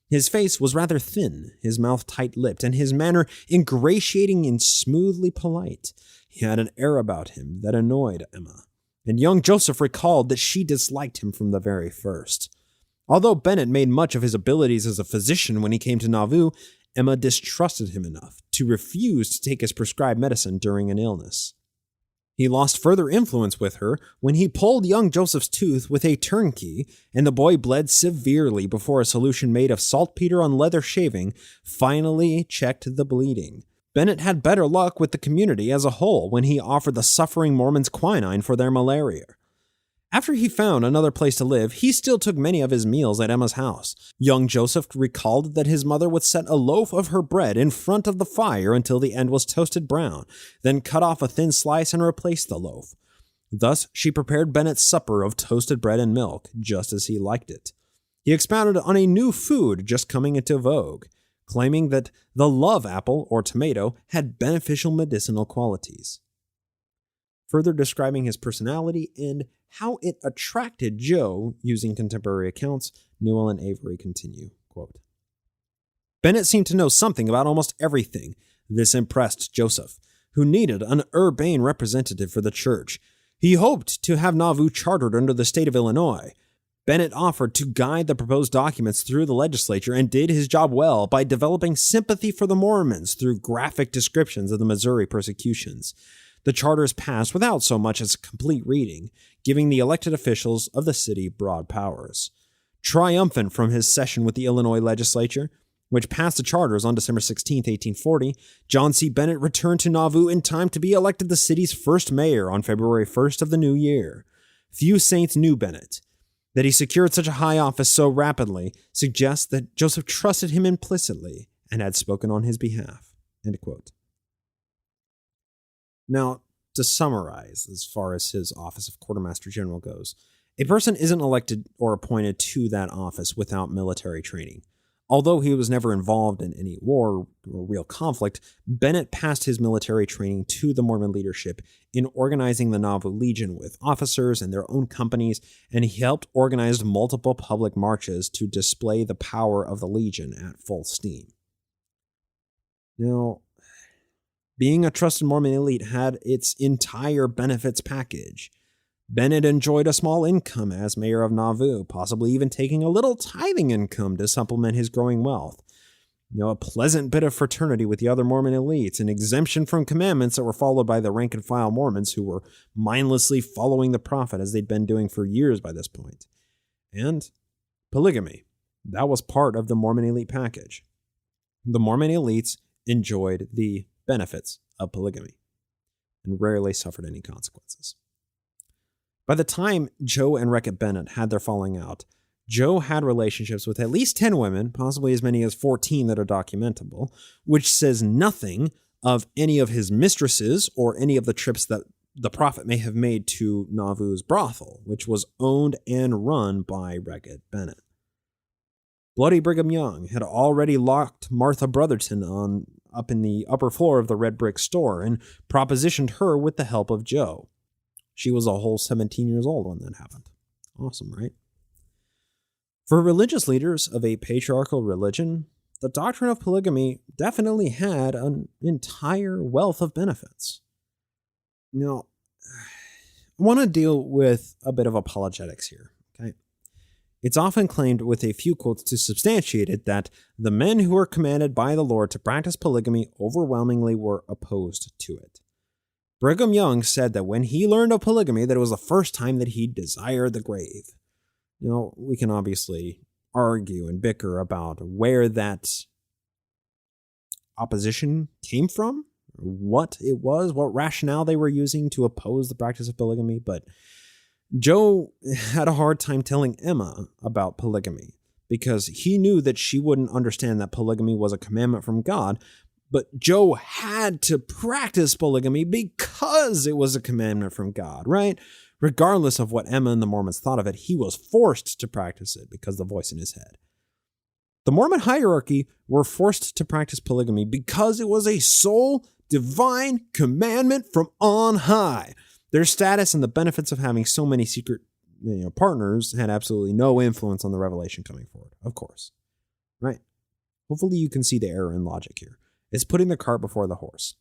His face was rather thin, his mouth tight-lipped, and his manner ingratiating and smoothly polite. He had an air about him that annoyed Emma, and young Joseph recalled that she disliked him from the very first. Although Bennett made much of his abilities as a physician when he came to Nauvoo, Emma distrusted him enough to refuse to take his prescribed medicine during an illness. He lost further influence with her when he pulled young Joseph's tooth with a turnkey, and the boy bled severely before a solution made of saltpeter on leather shaving finally checked the bleeding. Bennett had better luck with the community as a whole when he offered the suffering Mormons quinine for their malaria. After he found another place to live, he still took many of his meals at Emma's house. Young Joseph recalled that his mother would set a loaf of her bread in front of the fire until the end was toasted brown, then cut off a thin slice and replace the loaf. Thus, she prepared Bennett's supper of toasted bread and milk, just as he liked it. He expounded on a new food just coming into vogue, claiming that the love apple, or tomato, had beneficial medicinal qualities. Further describing his personality and how it attracted Jo, using contemporary accounts, Newell and Avery continue, quote, "Bennett seemed to know something about almost everything. This impressed Joseph, who needed an urbane representative for the church. He hoped to have Nauvoo chartered under the state of Illinois. Bennett offered to guide the proposed documents through the legislature and did his job well by developing sympathy for the Mormons through graphic descriptions of the Missouri persecutions. The charters passed without so much as a complete reading, giving the elected officials of the city broad powers. Triumphant from his session with the Illinois legislature, which passed the charters on December 16, 1840, John C. Bennett returned to Nauvoo in time to be elected the city's first mayor on February 1st of the new year. Few saints knew Bennett. That he secured such a high office so rapidly suggests that Joseph trusted him implicitly and had spoken on his behalf." End quote. Now, to summarize, as far as his office of Quartermaster General goes, a person isn't elected or appointed to that office without military training. Although he was never involved in any war or real conflict, Bennett passed his military training to the Mormon leadership in organizing the Nauvoo Legion with officers and their own companies, and he helped organize multiple public marches to display the power of the Legion at full steam. Now, being a trusted Mormon elite had its entire benefits package. Bennett enjoyed a small income as mayor of Nauvoo, possibly even taking a little tithing income to supplement his growing wealth. A pleasant bit of fraternity with the other Mormon elites, an exemption from commandments that were followed by the rank-and-file Mormons who were mindlessly following the prophet as they'd been doing for years by this point. And polygamy. That was part of the Mormon elite package. The Mormon elites enjoyed the benefits of polygamy and rarely suffered any consequences. By the time Jo and Reckitt Bennett had their falling out, Jo had relationships with at least 10 women, possibly as many as 14 that are documentable, which says nothing of any of his mistresses or any of the trips that the prophet may have made to Nauvoo's brothel, which was owned and run by Reckitt Bennett. Bloody Brigham Young had already locked Martha Brotherton up in the upper floor of the red brick store and propositioned her with the help of Jo. She was a whole 17 years old when that happened. Awesome, right? For religious leaders of a patriarchal religion, the doctrine of polygamy definitely had an entire wealth of benefits. Now, I want to deal with a bit of apologetics here, okay? It's often claimed with a few quotes to substantiate it that the men who were commanded by the Lord to practice polygamy overwhelmingly were opposed to it. Brigham Young said that when he learned of polygamy, that it was the first time that he desired the grave. Now, we can obviously argue and bicker about where that opposition came from, what it was, what rationale they were using to oppose the practice of polygamy, but Jo had a hard time telling Emma about polygamy because he knew that she wouldn't understand that polygamy was a commandment from God, but Jo had to practice polygamy because it was a commandment from God, right? Regardless of what Emma and the Mormons thought of it, he was forced to practice it because of the voice in his head. The Mormon hierarchy were forced to practice polygamy because it was a sole divine commandment from on high. Their status and the benefits of having so many secret partners had absolutely no influence on the revelation coming forward, of course. Right? Hopefully you can see the error in logic here. It's putting the cart before the horse.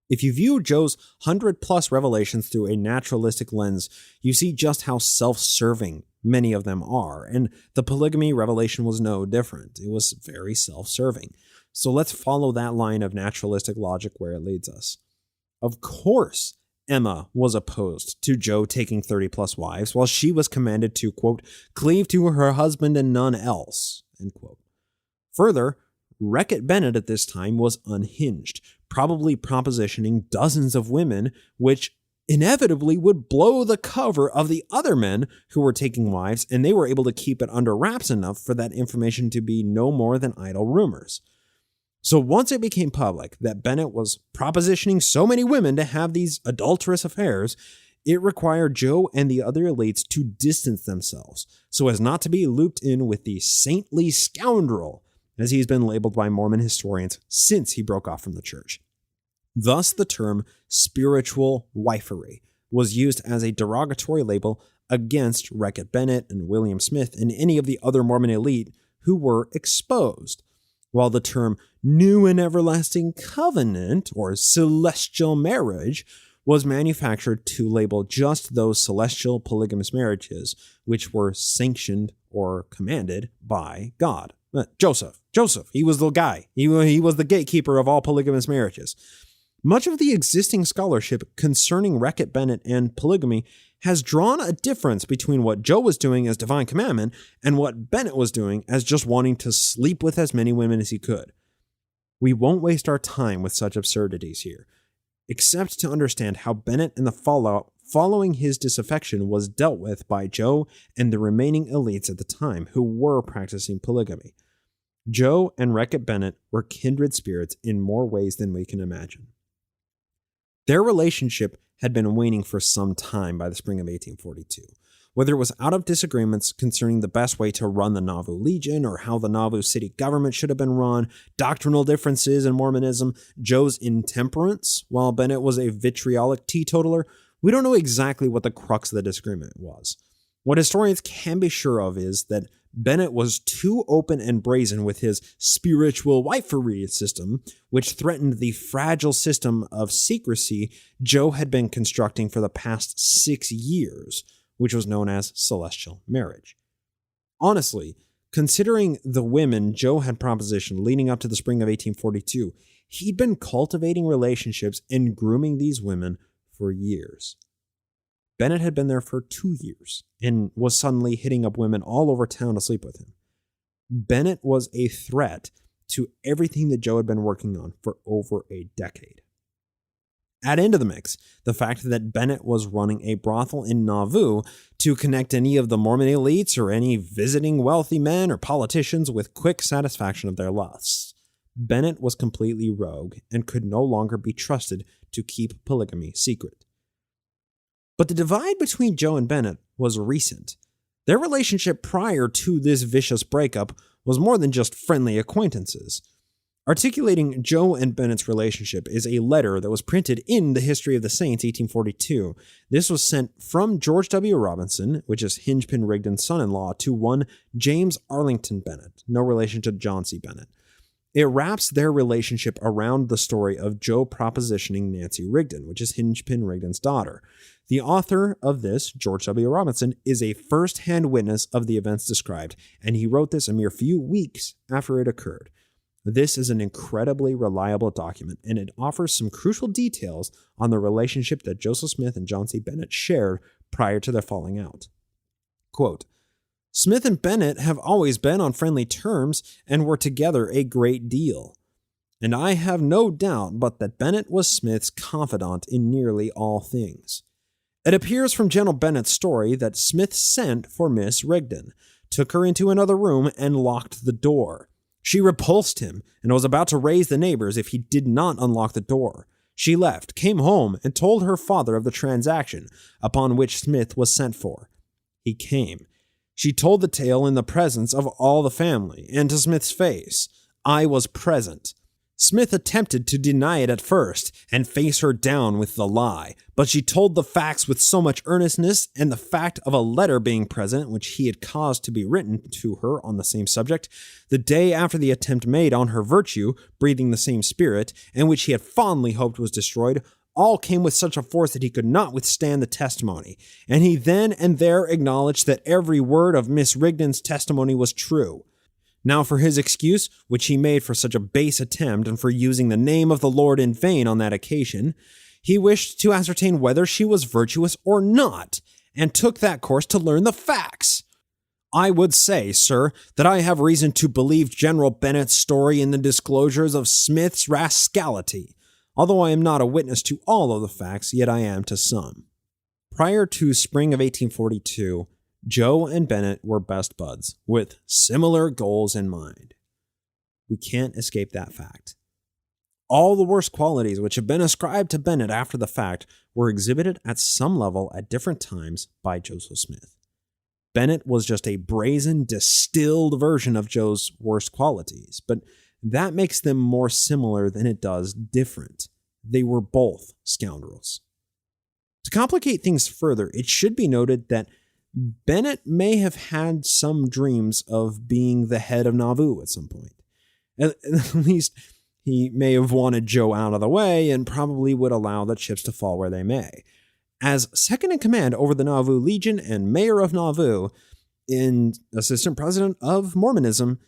If you view Jo's 100+ revelations through a naturalistic lens, you see just how self-serving many of them are, and the polygamy revelation was no different. It was very self-serving. So let's follow that line of naturalistic logic where it leads us. Of course, Emma was opposed to Jo taking 30+ wives, while she was commanded to, quote, cleave to her husband and none else, end quote. Further, Reckitt Bennett at this time was unhinged, probably propositioning dozens of women, which inevitably would blow the cover of the other men who were taking wives, and they were able to keep it under wraps enough for that information to be no more than idle rumors. So once it became public that Bennett was propositioning so many women to have these adulterous affairs, it required Jo and the other elites to distance themselves so as not to be looped in with the saintly scoundrel, as he's been labeled by Mormon historians since he broke off from the church. Thus, the term spiritual wifery was used as a derogatory label against Reckitt Bennett and William Smith and any of the other Mormon elite who were exposed, while the term new and everlasting covenant or celestial marriage was manufactured to label just those celestial polygamous marriages which were sanctioned or commanded by God. Joseph, he was the guy. He was the gatekeeper of all polygamous marriages. Much of the existing scholarship concerning Reckitt Bennett and polygamy has drawn a difference between what Jo was doing as divine commandment and what Bennett was doing as just wanting to sleep with as many women as he could. We won't waste our time with such absurdities here, except to understand how Bennett and the fallout following his disaffection was dealt with by Jo and the remaining elites at the time who were practicing polygamy. Jo and Reckitt Bennett were kindred spirits in more ways than we can imagine. Their relationship had been waning for some time by the spring of 1842. Whether it was out of disagreements concerning the best way to run the Nauvoo Legion or how the Nauvoo city government should have been run, doctrinal differences in Mormonism, Jo's intemperance, while Bennett was a vitriolic teetotaler, we don't know exactly what the crux of the disagreement was. What historians can be sure of is that Bennett was too open and brazen with his spiritual wifery system, which threatened the fragile system of secrecy Jo had been constructing for the past 6 years, which was known as celestial marriage. Honestly, considering the women Jo had propositioned leading up to the spring of 1842, he'd been cultivating relationships and grooming these women for years. Bennett had been there for 2 years and was suddenly hitting up women all over town to sleep with him. Bennett was a threat to everything that Jo had been working on for over a decade. Add into the mix the fact that Bennett was running a brothel in Nauvoo to connect any of the Mormon elites or any visiting wealthy men or politicians with quick satisfaction of their lusts. Bennett was completely rogue and could no longer be trusted to keep polygamy secret. But the divide between Jo and Bennett was recent. Their relationship prior to this vicious breakup was more than just friendly acquaintances. Articulating Jo and Bennett's relationship is a letter that was printed in the History of the Saints, 1842. This was sent from George W. Robinson, which is Hingepin Rigdon's son-in-law, to one James Arlington Bennett, no relation to John C. Bennett. It wraps their relationship around the story of Jo propositioning Nancy Rigdon, which is Hingepin Rigdon's daughter. The author of this, George W. Robinson, is a first-hand witness of the events described, and he wrote this a mere few weeks after it occurred. This is an incredibly reliable document, and it offers some crucial details on the relationship that Joseph Smith and John C. Bennett shared prior to their falling out. Quote, Smith and Bennett have always been on friendly terms and were together a great deal. And I have no doubt but that Bennett was Smith's confidant in nearly all things. It appears from General Bennett's story that Smith sent for Miss Rigdon, took her into another room, and locked the door. She repulsed him and was about to raise the neighbors if he did not unlock the door. She left, came home, and told her father of the transaction, upon which Smith was sent for. He came. She told the tale in the presence of all the family, and to Smith's face. I was present. Smith attempted to deny it at first, and face her down with the lie, but she told the facts with so much earnestness, and the fact of a letter being present, which he had caused to be written to her on the same subject, the day after the attempt made on her virtue, breathing the same spirit, and which he had fondly hoped was destroyed, all came with such a force that he could not withstand the testimony, and he then and there acknowledged that every word of Miss Rigdon's testimony was true. Now for his excuse, which he made for such a base attempt and for using the name of the Lord in vain on that occasion, he wished to ascertain whether she was virtuous or not, and took that course to learn the facts. I would say, sir, that I have reason to believe General Bennett's story in the disclosures of Smith's rascality. Although I am not a witness to all of the facts, yet I am to some. Prior to spring of 1842, Jo and Bennett were best buds, with similar goals in mind. We can't escape that fact. All the worst qualities which have been ascribed to Bennett after the fact were exhibited at some level at different times by Joseph Smith. Bennett was just a brazen, distilled version of Jo's worst qualities, but that makes them more similar than it does different. They were both scoundrels. To complicate things further, it should be noted that Bennett may have had some dreams of being the head of Nauvoo at some point. At least he may have wanted Jo out of the way and probably would allow the chips to fall where they may. As second in command over the Nauvoo Legion and mayor of Nauvoo and assistant president of Mormonism,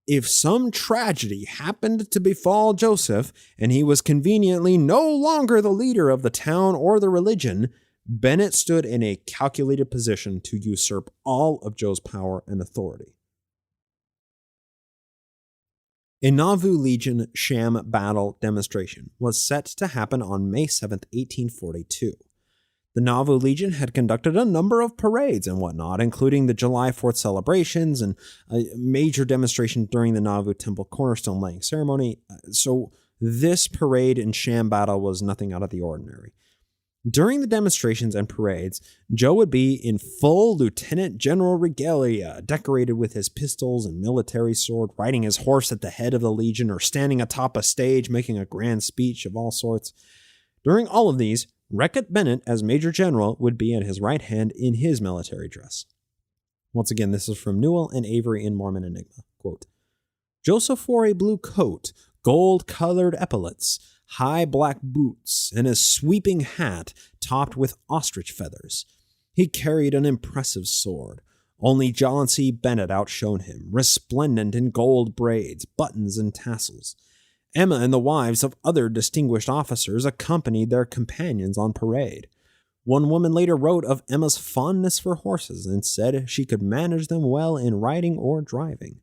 if some tragedy happened to befall Joseph and he was conveniently no longer the leader of the town or the religion, Bennett stood in a calculated position to usurp all of Jo's power and authority. A Nauvoo Legion sham battle demonstration was set to happen on May 7, 1842. The Nauvoo Legion had conducted a number of parades and whatnot, including the July 4th celebrations and a major demonstration during the Nauvoo Temple cornerstone laying ceremony, so this parade and sham battle was nothing out of the ordinary. During the demonstrations and parades, Jo would be in full lieutenant general regalia, decorated with his pistols and military sword, riding his horse at the head of the legion, or standing atop a stage making a grand speech of all sorts. During all of these, Reckitt Bennett, as Major General, would be at his right hand in his military dress. Once again, this is from Newell and Avery in Mormon Enigma. Quote, Joseph wore a blue coat, gold-colored epaulets, high black boots, and a sweeping hat topped with ostrich feathers. He carried an impressive sword. Only John C. Bennett outshone him, resplendent in gold braids, buttons, and tassels. Emma and the wives of other distinguished officers accompanied their companions on parade. One woman later wrote of Emma's fondness for horses and said she could manage them well in riding or driving.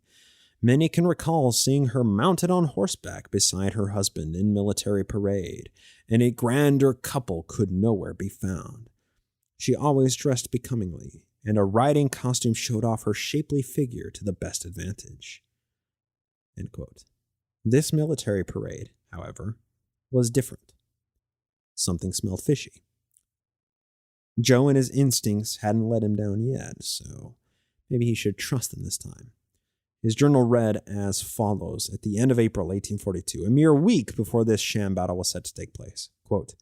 Many can recall seeing her mounted on horseback beside her husband in military parade, and a grander couple could nowhere be found. She always dressed becomingly, and a riding costume showed off her shapely figure to the best advantage." End quote. This military parade, however, was different. Something smelled fishy. Jo and his instincts hadn't let him down yet, so maybe he should trust them this time. His journal read as follows at the end of April 1842, a mere week before this sham battle was set to take place. Quote,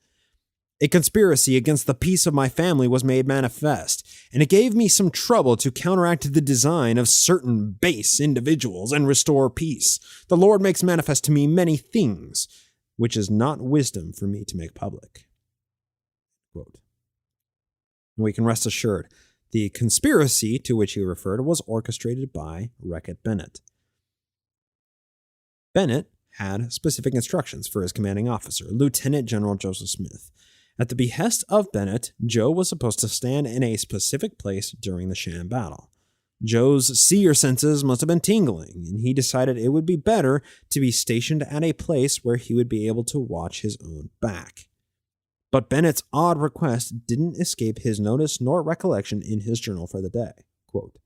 "A conspiracy against the peace of my family was made manifest, and it gave me some trouble to counteract the design of certain base individuals and restore peace. The Lord makes manifest to me many things, which is not wisdom for me to make public." Quote. We can rest assured, the conspiracy to which he referred was orchestrated by Bennett. Bennett had specific instructions for his commanding officer, Lieutenant General Joseph Smith. At the behest of Bennett, Jo was supposed to stand in a specific place during the sham battle. Jo's seer senses must have been tingling, and he decided it would be better to be stationed at a place where he would be able to watch his own back. But Bennett's odd request didn't escape his notice nor recollection in his journal for the day. Quote,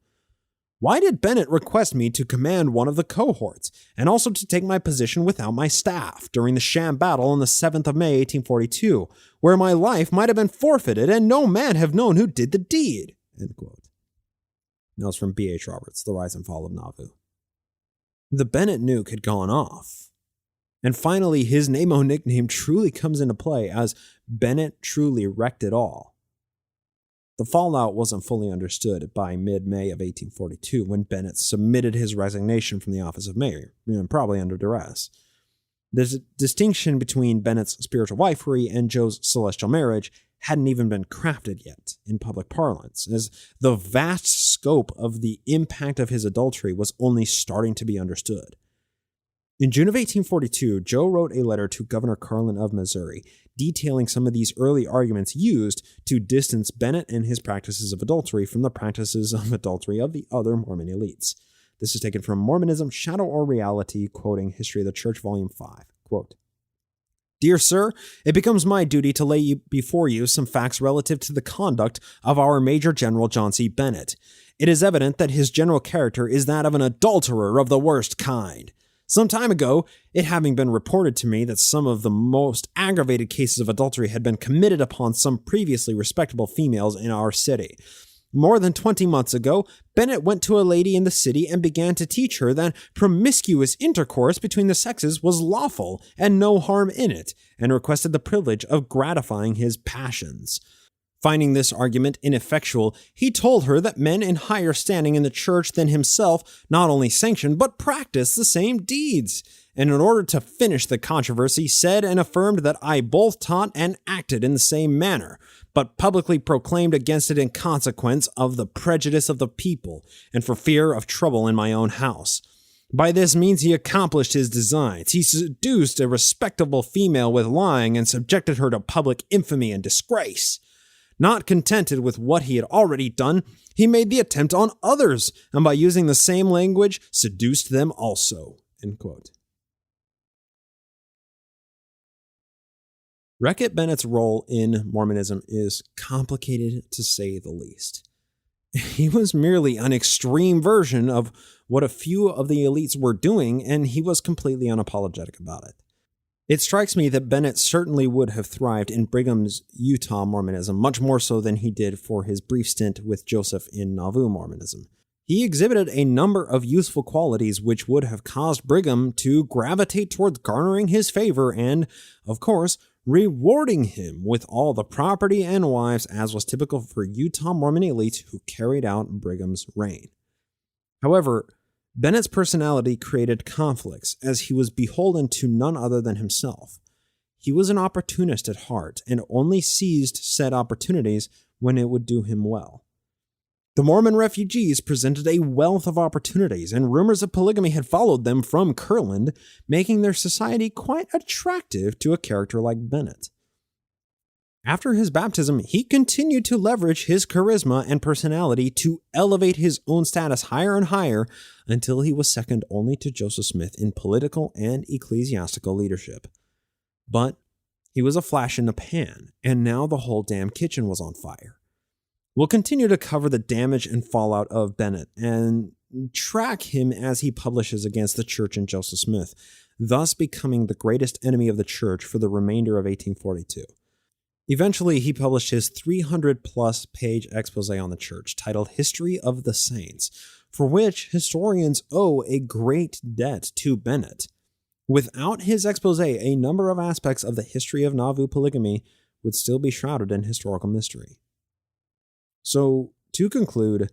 "Why did Bennett request me to command one of the cohorts, and also to take my position without my staff, during the sham battle on the 7th of May, 1842, where my life might have been forfeited and no man have known who did the deed?" End quote. That was from B.H. Roberts, The Rise and Fall of Nauvoo. The Bennett nuke had gone off. And finally, his Nemo nickname truly comes into play, as Bennett truly wrecked it all. The fallout wasn't fully understood by mid-May of 1842, when Bennett submitted his resignation from the office of mayor, probably under duress. The distinction between Bennett's spiritual wifery and Jo's celestial marriage hadn't even been crafted yet in public parlance, as the vast scope of the impact of his adultery was only starting to be understood. In June of 1842, Jo wrote a letter to Governor Carlin of Missouri, detailing some of these early arguments used to distance Bennett and his practices of adultery from the practices of adultery of the other Mormon elites. This is taken from Mormonism, Shadow or Reality, quoting History of the Church, Volume 5. Quote, "Dear sir, it becomes my duty to lay before you some facts relative to the conduct of our Major General John C. Bennett. It is evident that his general character is that of an adulterer of the worst kind. Some time ago, it having been reported to me that some of the most aggravated cases of adultery had been committed upon some previously respectable females in our city. More than 20 months ago, Bennett went to a lady in the city and began to teach her that promiscuous intercourse between the sexes was lawful and no harm in it, and requested the privilege of gratifying his passions. Finding this argument ineffectual, he told her that men in higher standing in the church than himself not only sanctioned but practiced the same deeds, and in order to finish the controversy, said and affirmed that I both taught and acted in the same manner, but publicly proclaimed against it in consequence of the prejudice of the people, and for fear of trouble in my own house. By this means he accomplished his designs. He seduced a respectable female with lying and subjected her to public infamy and disgrace. Not contented with what he had already done, he made the attempt on others, and by using the same language, seduced them also." End quote. Bennett's role in Mormonism is complicated to say the least. He was merely an extreme version of what a few of the elites were doing, and he was completely unapologetic about it. It strikes me that Bennett certainly would have thrived in Brigham's Utah Mormonism, much more so than he did for his brief stint with Joseph in Nauvoo Mormonism. He exhibited a number of useful qualities which would have caused Brigham to gravitate towards garnering his favor and, of course, rewarding him with all the property and wives, as was typical for Utah Mormon elites who carried out Brigham's reign. However, Bennett's personality created conflicts, as he was beholden to none other than himself. He was an opportunist at heart, and only seized said opportunities when it would do him well. The Mormon refugees presented a wealth of opportunities, and rumors of polygamy had followed them from Kirtland, making their society quite attractive to a character like Bennett. After his baptism, he continued to leverage his charisma and personality to elevate his own status higher and higher until he was second only to Joseph Smith in political and ecclesiastical leadership. But he was a flash in the pan, and now the whole damn kitchen was on fire. We'll continue to cover the damage and fallout of Bennett and track him as he publishes against the church and Joseph Smith, thus becoming the greatest enemy of the church for the remainder of 1842. Eventually, he published his 300-plus page expose on the church titled History of the Saints, for which historians owe a great debt to Bennett. Without his expose, a number of aspects of the history of Nauvoo polygamy would still be shrouded in historical mystery. So, to conclude,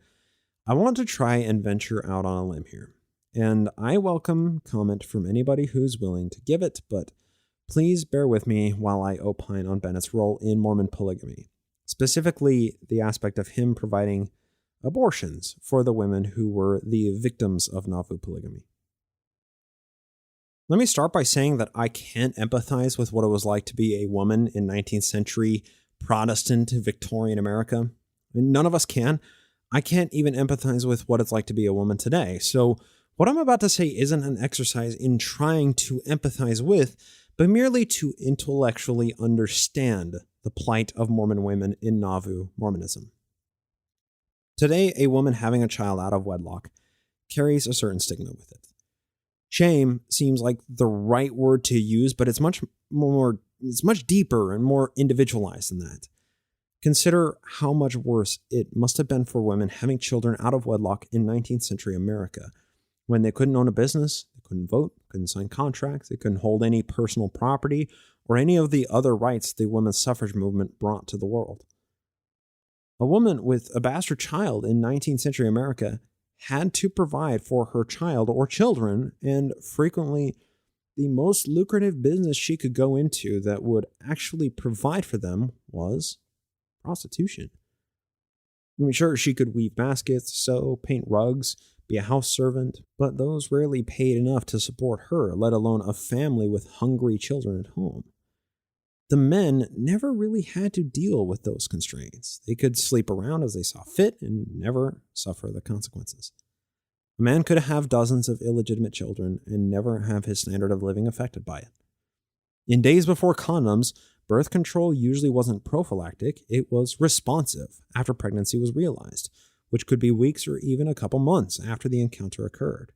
I want to try and venture out on a limb here, and I welcome comment from anybody who's willing to give it, but please bear with me while I opine on Bennett's role in Mormon polygamy, specifically the aspect of him providing abortions for the women who were the victims of Nauvoo polygamy. Let me start by saying that I can't empathize with what it was like to be a woman in 19th century Protestant Victorian America. None of us can. I can't even empathize with what it's like to be a woman today. So what I'm about to say isn't an exercise in trying to empathize with, but merely to intellectually understand the plight of Mormon women in Nauvoo Mormonism. Today, a woman having a child out of wedlock carries a certain stigma with it. Shame seems like the right word to use, but it's much deeper and more individualized than that. Consider how much worse it must have been for women having children out of wedlock in 19th century America, when they couldn't own a business, they couldn't vote, couldn't sign contracts, they couldn't hold any personal property, or any of the other rights the women's suffrage movement brought to the world. A woman with a bastard child in 19th century America had to provide for her child or children, and frequently the most lucrative business she could go into that would actually provide for them was prostitution. I mean, sure, she could weave baskets, sew, paint rugs, be a house servant, but those rarely paid enough to support her, let alone a family with hungry children at home. The men never really had to deal with those constraints. They could sleep around as they saw fit and never suffer the consequences. A man could have dozens of illegitimate children and never have his standard of living affected by it. In days before condoms, birth control usually wasn't prophylactic, it was responsive after pregnancy was realized, which could be weeks or even a couple months after the encounter occurred.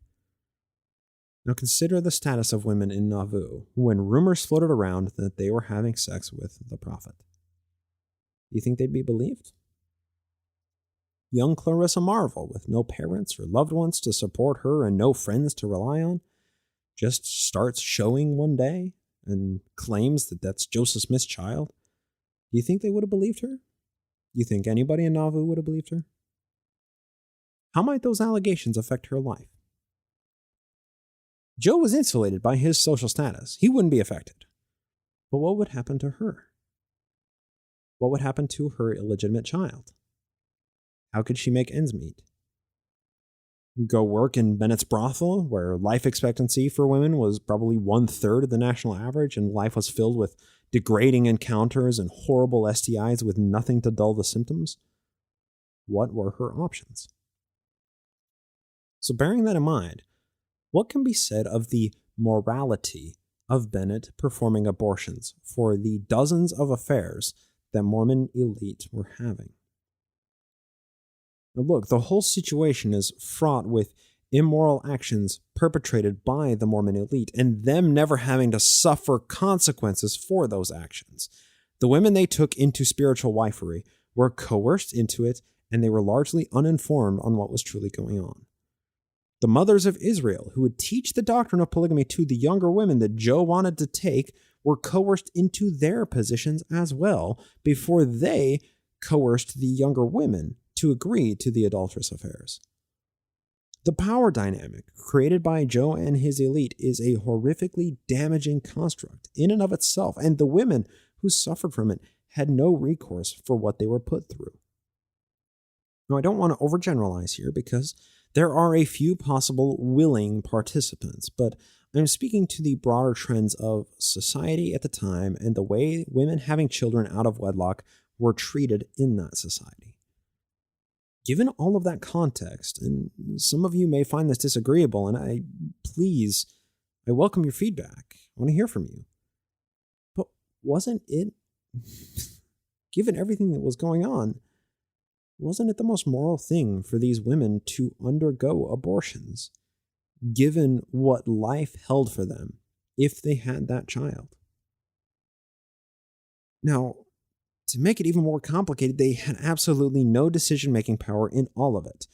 Now consider the status of women in Nauvoo when rumors floated around that they were having sex with the prophet. Do you think they'd be believed? Young Clarissa Marvel, with no parents or loved ones to support her and no friends to rely on, just starts showing one day and claims that that's Joseph Smith's child. Do you think they would have believed her? Do you think anybody in Nauvoo would have believed her? How might those allegations affect her life? Jo was insulated by his social status. He wouldn't be affected. But what would happen to her? What would happen to her illegitimate child? How could she make ends meet? Go work in Bennett's brothel, where life expectancy for women was probably 1/3 of the national average, and life was filled with degrading encounters and horrible STIs with nothing to dull the symptoms? What were her options? So bearing that in mind, what can be said of the morality of Bennett performing abortions for the dozens of affairs that Mormon elite were having? Now look, the whole situation is fraught with immoral actions perpetrated by the Mormon elite and them never having to suffer consequences for those actions. The women they took into spiritual wifery were coerced into it, and they were largely uninformed on what was truly going on. The mothers of Israel, who would teach the doctrine of polygamy to the younger women that Jo wanted to take, were coerced into their positions as well before they coerced the younger women to agree to the adulterous affairs. The power dynamic created by Jo and his elite is a horrifically damaging construct in and of itself, and the women who suffered from it had no recourse for what they were put through. Now, I don't want to overgeneralize here because there are a few possible willing participants, but I'm speaking to the broader trends of society at the time and the way women having children out of wedlock were treated in that society. Given all of that context, and some of you may find this disagreeable, and I welcome your feedback. I want to hear from you. But wasn't it, given everything that was going on, wasn't it the most moral thing for these women to undergo abortions, given what life held for them if they had that child? Now, to make it even more complicated, they had absolutely no decision-making power in all of it.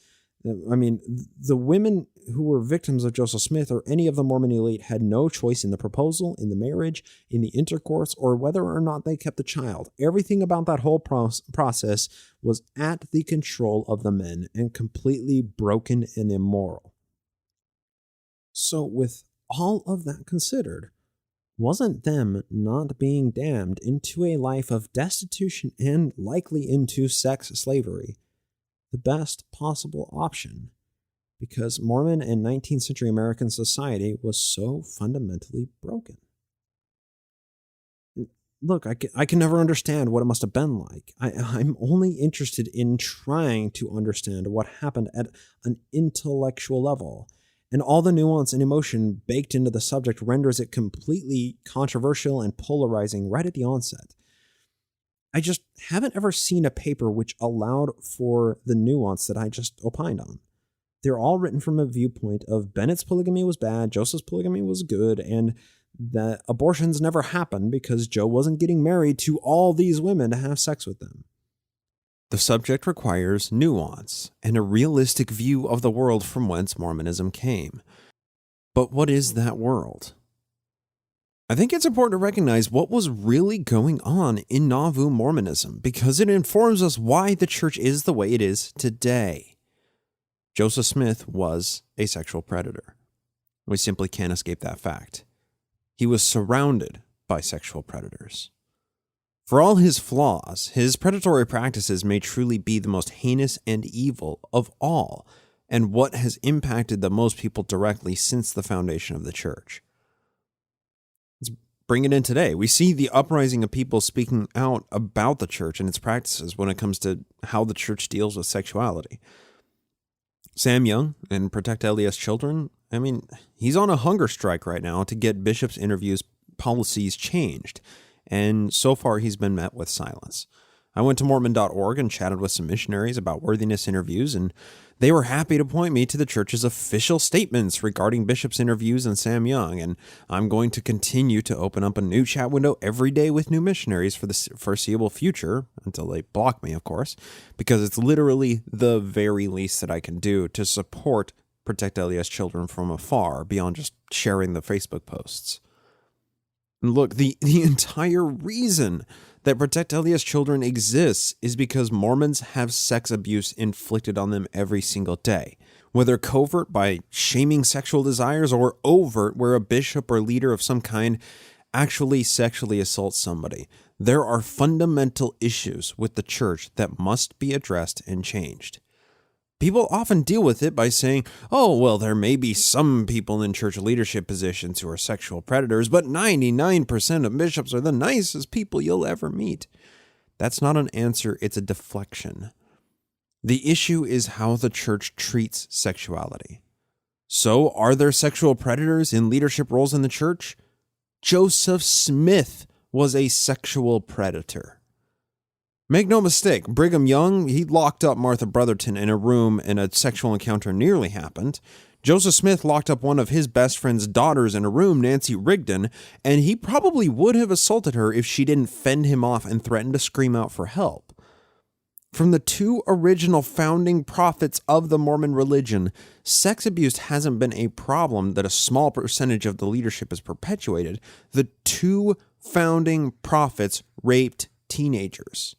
I mean, the women who were victims of Joseph Smith or any of the Mormon elite had no choice in the proposal, in the marriage, in the intercourse, or whether or not they kept the child. Everything about that whole process was at the control of the men and completely broken and immoral. So with all of that considered, wasn't them not being damned into a life of destitution and likely into sex slavery the best possible option? Because Mormon and 19th century American society was so fundamentally broken. Look, I can never understand what it must have been like. I'm only interested in trying to understand what happened at an intellectual level. And all the nuance and emotion baked into the subject renders it completely controversial and polarizing right at the onset. I just haven't ever seen a paper which allowed for the nuance that I just opined on. They're all written from a viewpoint of Bennett's polygamy was bad, Joseph's polygamy was good, and that abortions never happened because Jo wasn't getting married to all these women to have sex with them. The subject requires nuance and a realistic view of the world from whence Mormonism came. But what is that world? I think it's important to recognize what was really going on in Nauvoo Mormonism because it informs us why the church is the way it is today. Joseph Smith was a sexual predator. We simply can't escape that fact. He was surrounded by sexual predators. For all his flaws, his predatory practices may truly be the most heinous and evil of all, and what has impacted the most people directly since the foundation of the church. Let's bring it in today. We see the uprising of people speaking out about the church and its practices when it comes to how the church deals with sexuality. Sam Young and Protect LDS Children, he's on a hunger strike right now to get bishops' interviews policies changed. And so far, he's been met with silence. I went to Mormon.org and chatted with some missionaries about worthiness interviews, and they were happy to point me to the church's official statements regarding bishops' interviews and Sam Young, and I'm going to continue to open up a new chat window every day with new missionaries for the foreseeable future, until they block me, of course, because it's literally the very least that I can do to support Protect LDS Children from afar, beyond just sharing the Facebook posts. Look, the entire reason that Protect LDS Children exists is because Mormons have sex abuse inflicted on them every single day. Whether covert by shaming sexual desires or overt where a bishop or leader of some kind actually sexually assaults somebody, there are fundamental issues with the church that must be addressed and changed. People often deal with it by saying, oh, well, there may be some people in church leadership positions who are sexual predators, but 99% of bishops are the nicest people you'll ever meet. That's not an answer, it's a deflection. The issue is how the church treats sexuality. So, are there sexual predators in leadership roles in the church? Joseph Smith was a sexual predator. Make no mistake, Brigham Young, he locked up Martha Brotherton in a room and a sexual encounter nearly happened. Joseph Smith locked up one of his best friend's daughters in a room, Nancy Rigdon, and he probably would have assaulted her if she didn't fend him off and threaten to scream out for help. From the two original founding prophets of the Mormon religion, sex abuse hasn't been a problem that a small percentage of the leadership has perpetuated. The two founding prophets raped teenagers.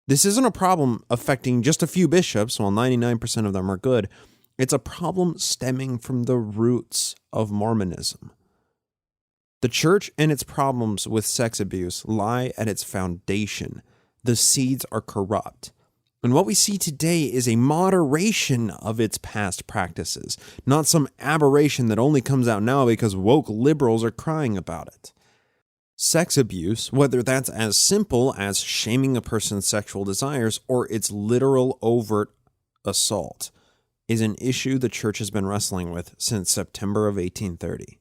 This isn't a problem affecting just a few bishops, while 99% of them are good. It's a problem stemming from the roots of Mormonism. The church and its problems with sex abuse lie at its foundation. The seeds are corrupt. And what we see today is a moderation of its past practices, not some aberration that only comes out now because woke liberals are crying about it. Sex abuse, whether that's as simple as shaming a person's sexual desires or its literal overt assault, is an issue the church has been wrestling with since September of 1830.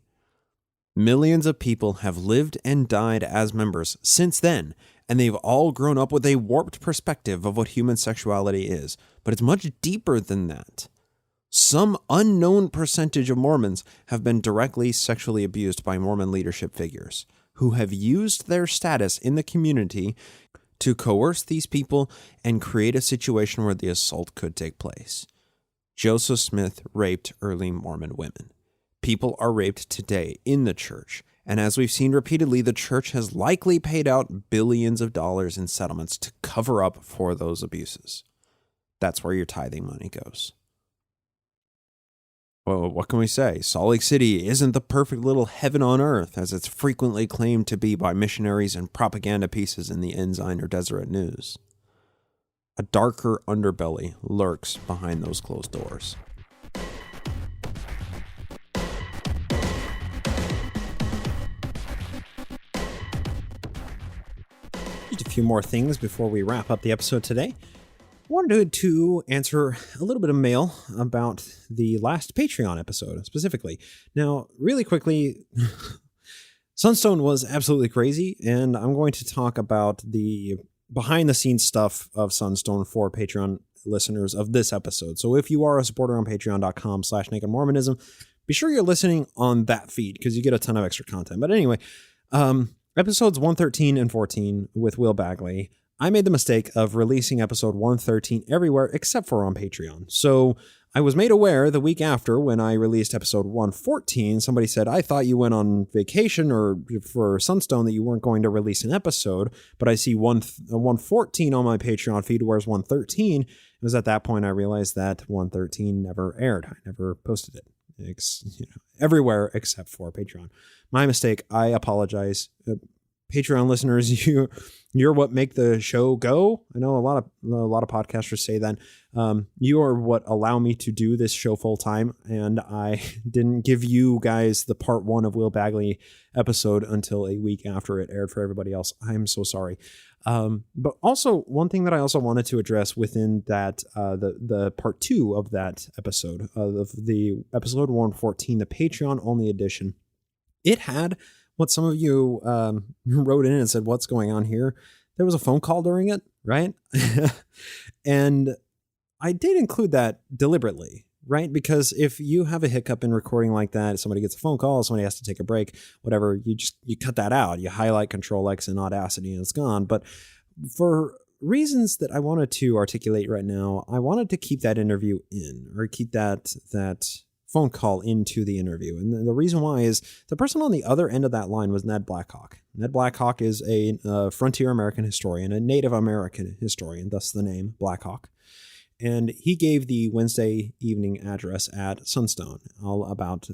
Millions of people have lived and died as members since then, and they've all grown up with a warped perspective of what human sexuality is, but it's much deeper than that. Some unknown percentage of Mormons have been directly sexually abused by Mormon leadership figures, who have used their status in the community to coerce these people and create a situation where the assault could take place. Joseph Smith raped early Mormon women. People are raped today in the church, and as we've seen repeatedly, the church has likely paid out billions of dollars in settlements to cover up for those abuses. That's where your tithing money goes. Well, what can we say? Salt Lake City isn't the perfect little heaven on earth, as it's frequently claimed to be by missionaries and propaganda pieces in the Ensign or Deseret News. A darker underbelly lurks behind those closed doors. Just a few more things before we wrap up the episode today. I wanted to answer a little bit of mail about the last Patreon episode specifically. Now, really quickly, Sunstone was absolutely crazy, and I'm going to talk about the behind-the-scenes stuff of Sunstone for Patreon listeners of this episode. So if you are a supporter on patreon.com/nakedmormonism, be sure you're listening on that feed because you get a ton of extra content. But anyway, episodes 113 and 14 with Will Bagley, I made the mistake of releasing episode 113 everywhere except for on Patreon. So I was made aware the week after when I released episode 114, somebody said, I thought you went on vacation or for Sunstone that you weren't going to release an episode, but I see 114 on my Patreon feed, whereas 113. It was at that point I realized that 113 never aired. I never posted it. Everywhere except for Patreon. My mistake. I apologize. Patreon listeners, you're what make the show go. I know a lot of podcasters say that. You are what allow me to do this show full time, and I didn't give you guys the part 1 of Will Bagley episode until a week after it aired for everybody else. I'm so sorry. But also one thing that I also wanted to address within that the part 2 of that episode of the episode 114, the Patreon only edition, it had what some of you wrote in and said, what's going on here? There was a phone call during it, right? And I did include that deliberately, right? Because if you have a hiccup in recording like that, somebody gets a phone call, somebody has to take a break, whatever, you cut that out. You highlight Control-X in Audacity and it's gone. But for reasons that I wanted to articulate right now, I wanted to keep that interview in, or keep that phone call into the interview. And the reason why is the person on the other end of that line was Ned Blackhawk. Ned Blackhawk is a frontier American historian, a Native American historian, thus the name Blackhawk. And he gave the Wednesday evening address at Sunstone all about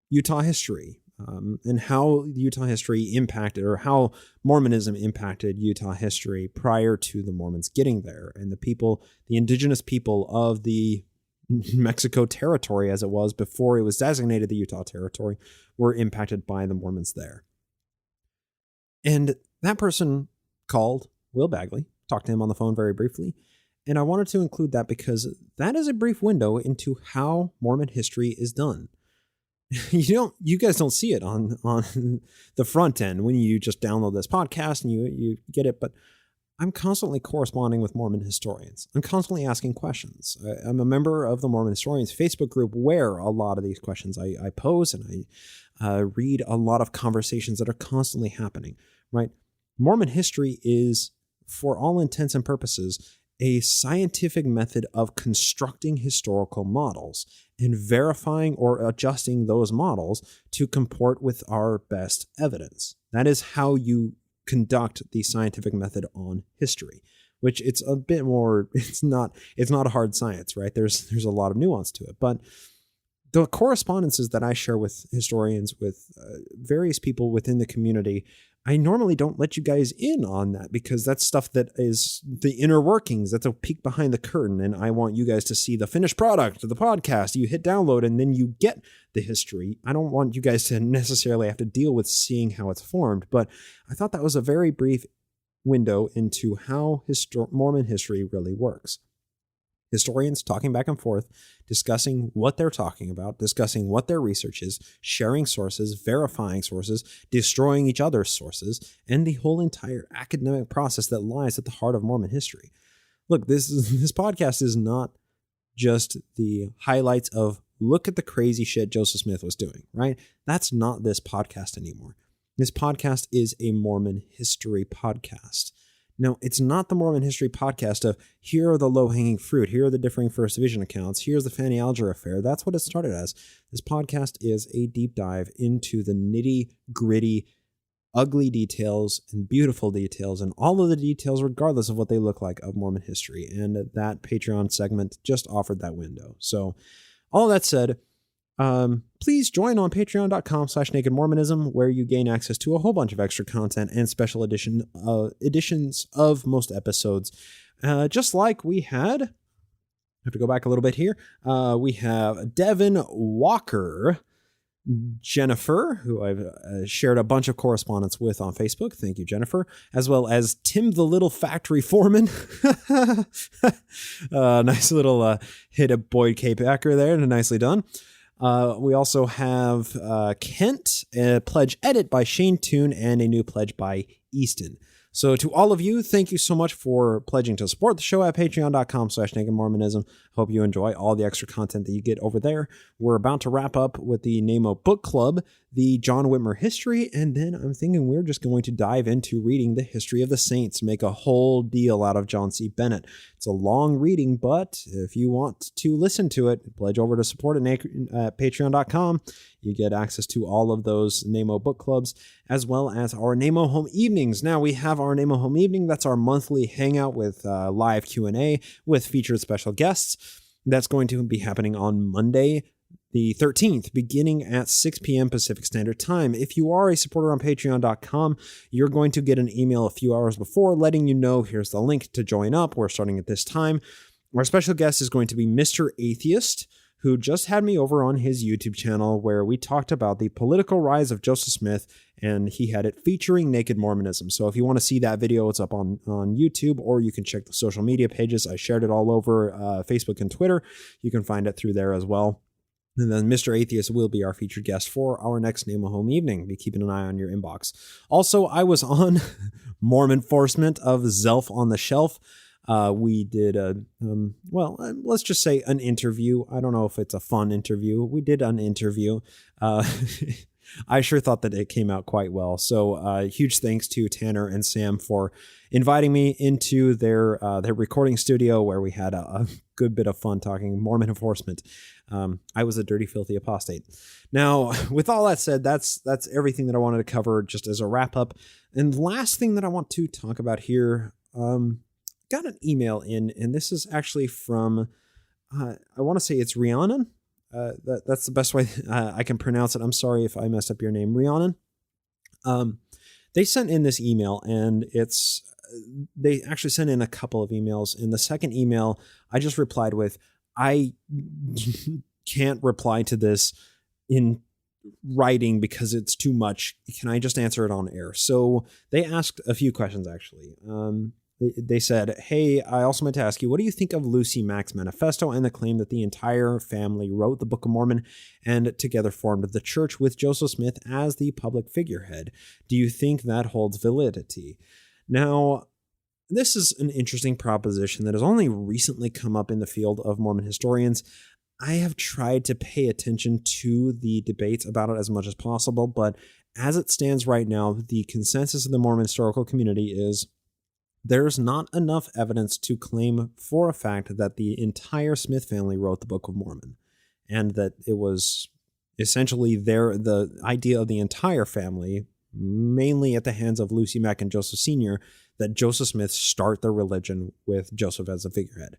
Utah history and how Utah history impacted, or how Mormonism impacted Utah history prior to the Mormons getting there. And the indigenous people of the Mexico territory, as it was before it was designated the Utah territory, were impacted by the Mormons there. And that person called Will Bagley, talked to him on the phone very briefly, and I wanted to include that because that is a brief window into how Mormon history is done. You guys don't see it on the front end when you just download this podcast and you get it, but I'm constantly corresponding with Mormon historians. I'm constantly asking questions. I'm a member of the Mormon Historians Facebook group where a lot of these questions I pose, and I read a lot of conversations that are constantly happening, right? Mormon history is, for all intents and purposes, a scientific method of constructing historical models and verifying or adjusting those models to comport with our best evidence. That is how you conduct the scientific method on history, which it's a bit more, it's not a hard science, right? There's a lot of nuance to it, but the correspondences that I share with historians, with various people within the community, I normally don't let you guys in on that because that's stuff that is the inner workings. That's a peek behind the curtain. And I want you guys to see the finished product of the podcast. You hit download and then you get the history. I don't want you guys to necessarily have to deal with seeing how it's formed. But I thought that was a very brief window into how Mormon history really works. Historians talking back and forth, discussing what they're talking about, discussing what their research is, sharing sources, verifying sources, destroying each other's sources, and the whole entire academic process that lies at the heart of Mormon history. Look, this podcast is not just the highlights of look at the crazy shit Joseph Smith was doing, right? That's not this podcast anymore. This podcast is a Mormon history podcast. Now, it's not the Mormon history podcast of here are the low-hanging fruit, here are the differing First Division accounts, here's the Fanny Alger affair. That's what it started as. This podcast is a deep dive into the nitty-gritty, ugly details and beautiful details and all of the details, regardless of what they look like, of Mormon history. And that Patreon segment just offered that window. So all that said, please join on patreon.com/nakedmormonism, where you gain access to a whole bunch of extra content and special editions of most episodes. Just like we had, I have to go back a little bit here. We have Devin Walker, Jennifer, who I've shared a bunch of correspondence with on Facebook. Thank you, Jennifer. As well as Tim the Little Factory Foreman. Nice little hit of Boyd K. Packer there, and nicely done. We also have Kent, a pledge edit by Shane Toon, and a new pledge by Easton. So to all of you, thank you so much for pledging to support the show at patreon.com/nakedmormonism. Hope you enjoy all the extra content that you get over there. We're about to wrap up with the NAMO Book Club, the John Whitmer history, and then I'm thinking we're just going to dive into reading the history of the saints, make a whole deal out of John C. Bennett. It's a long reading, but if you want to listen to it, pledge over to support at patreon.com. You get access to all of those NAMO book clubs, as well as our NAMO Home Evenings. Now we have our NAMO Home Evening. That's our monthly hangout with live Q&A with featured special guests. That's going to be happening on Monday, the 13th, beginning at 6 p.m. Pacific Standard Time. If you are a supporter on patreon.com, you're going to get an email a few hours before letting you know here's the link to join up. We're starting at this time. Our special guest is going to be Mr. Atheist, who just had me over on his YouTube channel where we talked about the political rise of Joseph Smith, and he had it featuring Naked Mormonism. So if you want to see that video, it's up on YouTube, or you can check the social media pages. I shared it all over Facebook and Twitter. You can find it through there as well. And then Mr. Atheist will be our featured guest for our next NAMO Home Evening. Be keeping an eye on your inbox. Also, I was on Mormon Enforcement of Zelf on the Shelf. We did let's just say an interview. I don't know if it's a fun interview. We did an interview. I sure thought that it came out quite well. So huge thanks to Tanner and Sam for inviting me into their recording studio where we had a good bit of fun talking Mormon enforcement. I was a dirty, filthy apostate. Now, with all that said, that's everything that I wanted to cover just as a wrap up. And last thing that I want to talk about here, got an email in, and this is actually from, I want to say it's Rhiannon. That's the best way I can pronounce it. I'm sorry if I messed up your name, Rhiannon. They sent in this email, and they actually sent in a couple of emails. In the second email, I just replied with, I can't reply to this in writing because it's too much. Can I just answer it on air? So they asked a few questions, actually. They said, hey, I also meant to ask you, what do you think of Lucy Mack's manifesto and the claim that the entire family wrote the Book of Mormon and together formed the church with Joseph Smith as the public figurehead? Do you think that holds validity? Now, this is an interesting proposition that has only recently come up in the field of Mormon historians. I have tried to pay attention to the debates about it as much as possible, but as it stands right now, the consensus of the Mormon historical community is there's not enough evidence to claim for a fact that the entire Smith family wrote the Book of Mormon, and that it was essentially the idea of the entire family, mainly at the hands of Lucy Mack and Joseph Sr., that Joseph Smith start their religion with Joseph as a figurehead.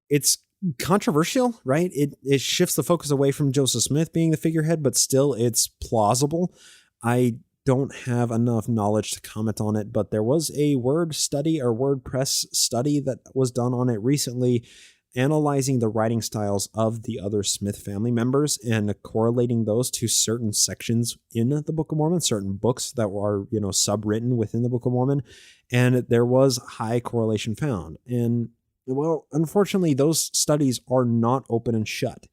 It's controversial, right? It shifts the focus away from Joseph Smith being the figurehead, but still it's plausible. I don't have enough knowledge to comment on it, but there was a word study or WordPress study that was done on it recently, analyzing the writing styles of the other Smith family members and correlating those to certain sections in the Book of Mormon, certain books that were, subwritten within the Book of Mormon. And there was high correlation found. And well, unfortunately, those studies are not open and shut.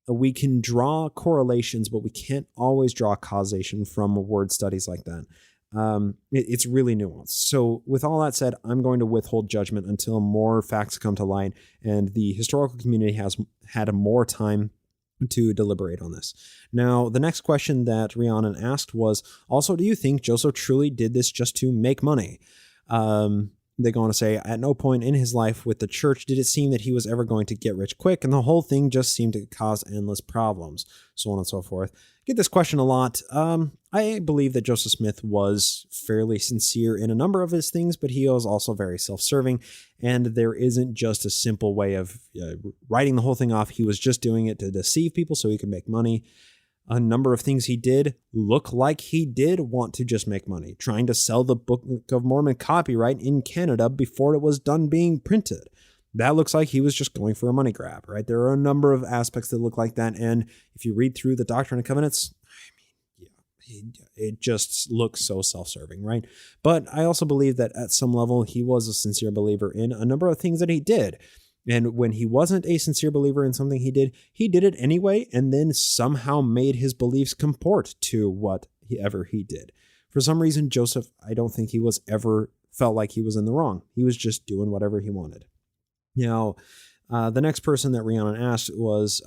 We can draw correlations, but we can't always draw causation from word studies like that. It's really nuanced. So with all that said, I'm going to withhold judgment until more facts come to light and the historical community has had more time to deliberate on this. Now, the next question that Rhiannon asked was also, do you think Joseph truly did this just to make money? They go on to say, at no point in his life with the church did it seem that he was ever going to get rich quick, and the whole thing just seemed to cause endless problems, so on and so forth. Get this question a lot. I believe that Joseph Smith was fairly sincere in a number of his things, but he was also very self-serving, and there isn't just a simple way of writing the whole thing off. He was just doing it to deceive people so he could make money. A number of things he did look like he did want to just make money, trying to sell the Book of Mormon copyright in Canada before it was done being printed. That looks like he was just going for a money grab, right? There are a number of aspects that look like that. And if you read through the Doctrine and Covenants, it just looks so self-serving, right? But I also believe that at some level, he was a sincere believer in a number of things that he did. And when he wasn't a sincere believer in something he did it anyway, and then somehow made his beliefs comport to whatever he did. For some reason, Joseph, I don't think he was ever felt like he was in the wrong. He was just doing whatever he wanted. Now, the next person that Rhiannon asked was,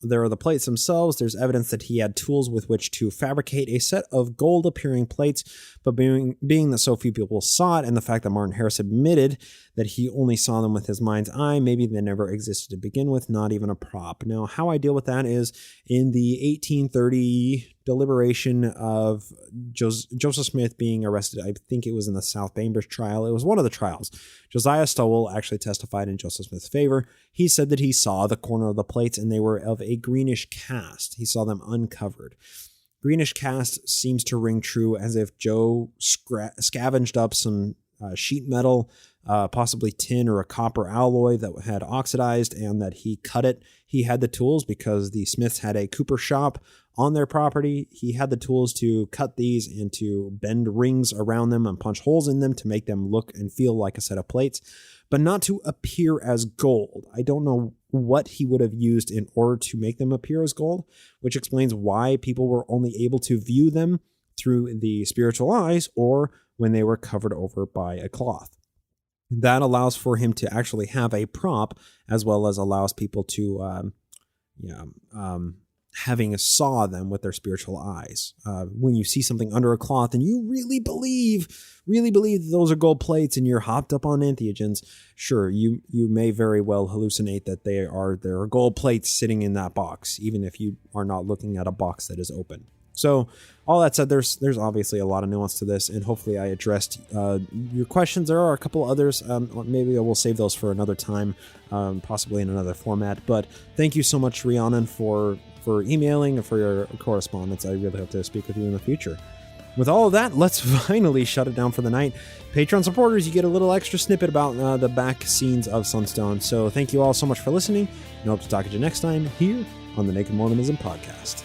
there are the plates themselves. There's evidence that he had tools with which to fabricate a set of gold-appearing plates, but being that so few people saw it, and the fact that Martin Harris admitted that he only saw them with his mind's eye, maybe they never existed to begin with, not even a prop. Now, how I deal with that is in the 1830 deliberation of Joseph Smith being arrested. I think it was in the South Bainbridge trial. It was one of the trials. Josiah Stowell actually testified in Joseph Smith's favor. He said that he saw the corner of the plates and they were of a greenish cast. He saw them uncovered. Greenish cast seems to ring true, as if Joe scavenged up some sheet metal, possibly tin or a copper alloy that had oxidized, and that he cut it. He had the tools because the Smiths had a cooper shop on their property. He had the tools to cut these and to bend rings around them and punch holes in them to make them look and feel like a set of plates, but not to appear as gold. I don't know what he would have used in order to make them appear as gold, which explains why people were only able to view them through the spiritual eyes or when they were covered over by a cloth. That allows for him to actually have a prop, as well as allows people to having saw them with their spiritual eyes. When you see something under a cloth and you really believe that those are gold plates and you're hopped up on entheogens, sure, you may very well hallucinate that there are gold plates sitting in that box, even if you are not looking at a box that is open. So all that said, there's obviously a lot of nuance to this, and hopefully I addressed your questions. There are a couple others. Maybe I will save those for another time, possibly in another format. But thank you so much, Rhiannon, for emailing and for your correspondence. I really hope to speak with you in the future. With all of that, let's finally shut it down for the night. Patreon supporters, you get a little extra snippet about the back scenes of Sunstone. So thank you all so much for listening, and hope to talk to you next time here on the Naked Mormonism Podcast.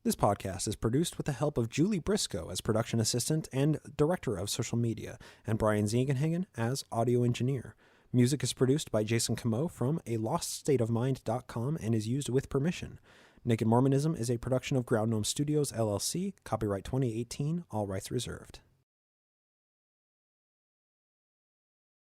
This podcast is produced with the help of Julie Briscoe as production assistant and director of social media, and Brian Ziegenhagen as audio engineer. Music is produced by Jason Camo from aloststateofmind.com and is used with permission. Naked Mormonism is a production of Ground Gnome Studios, LLC, copyright 2018, all rights reserved.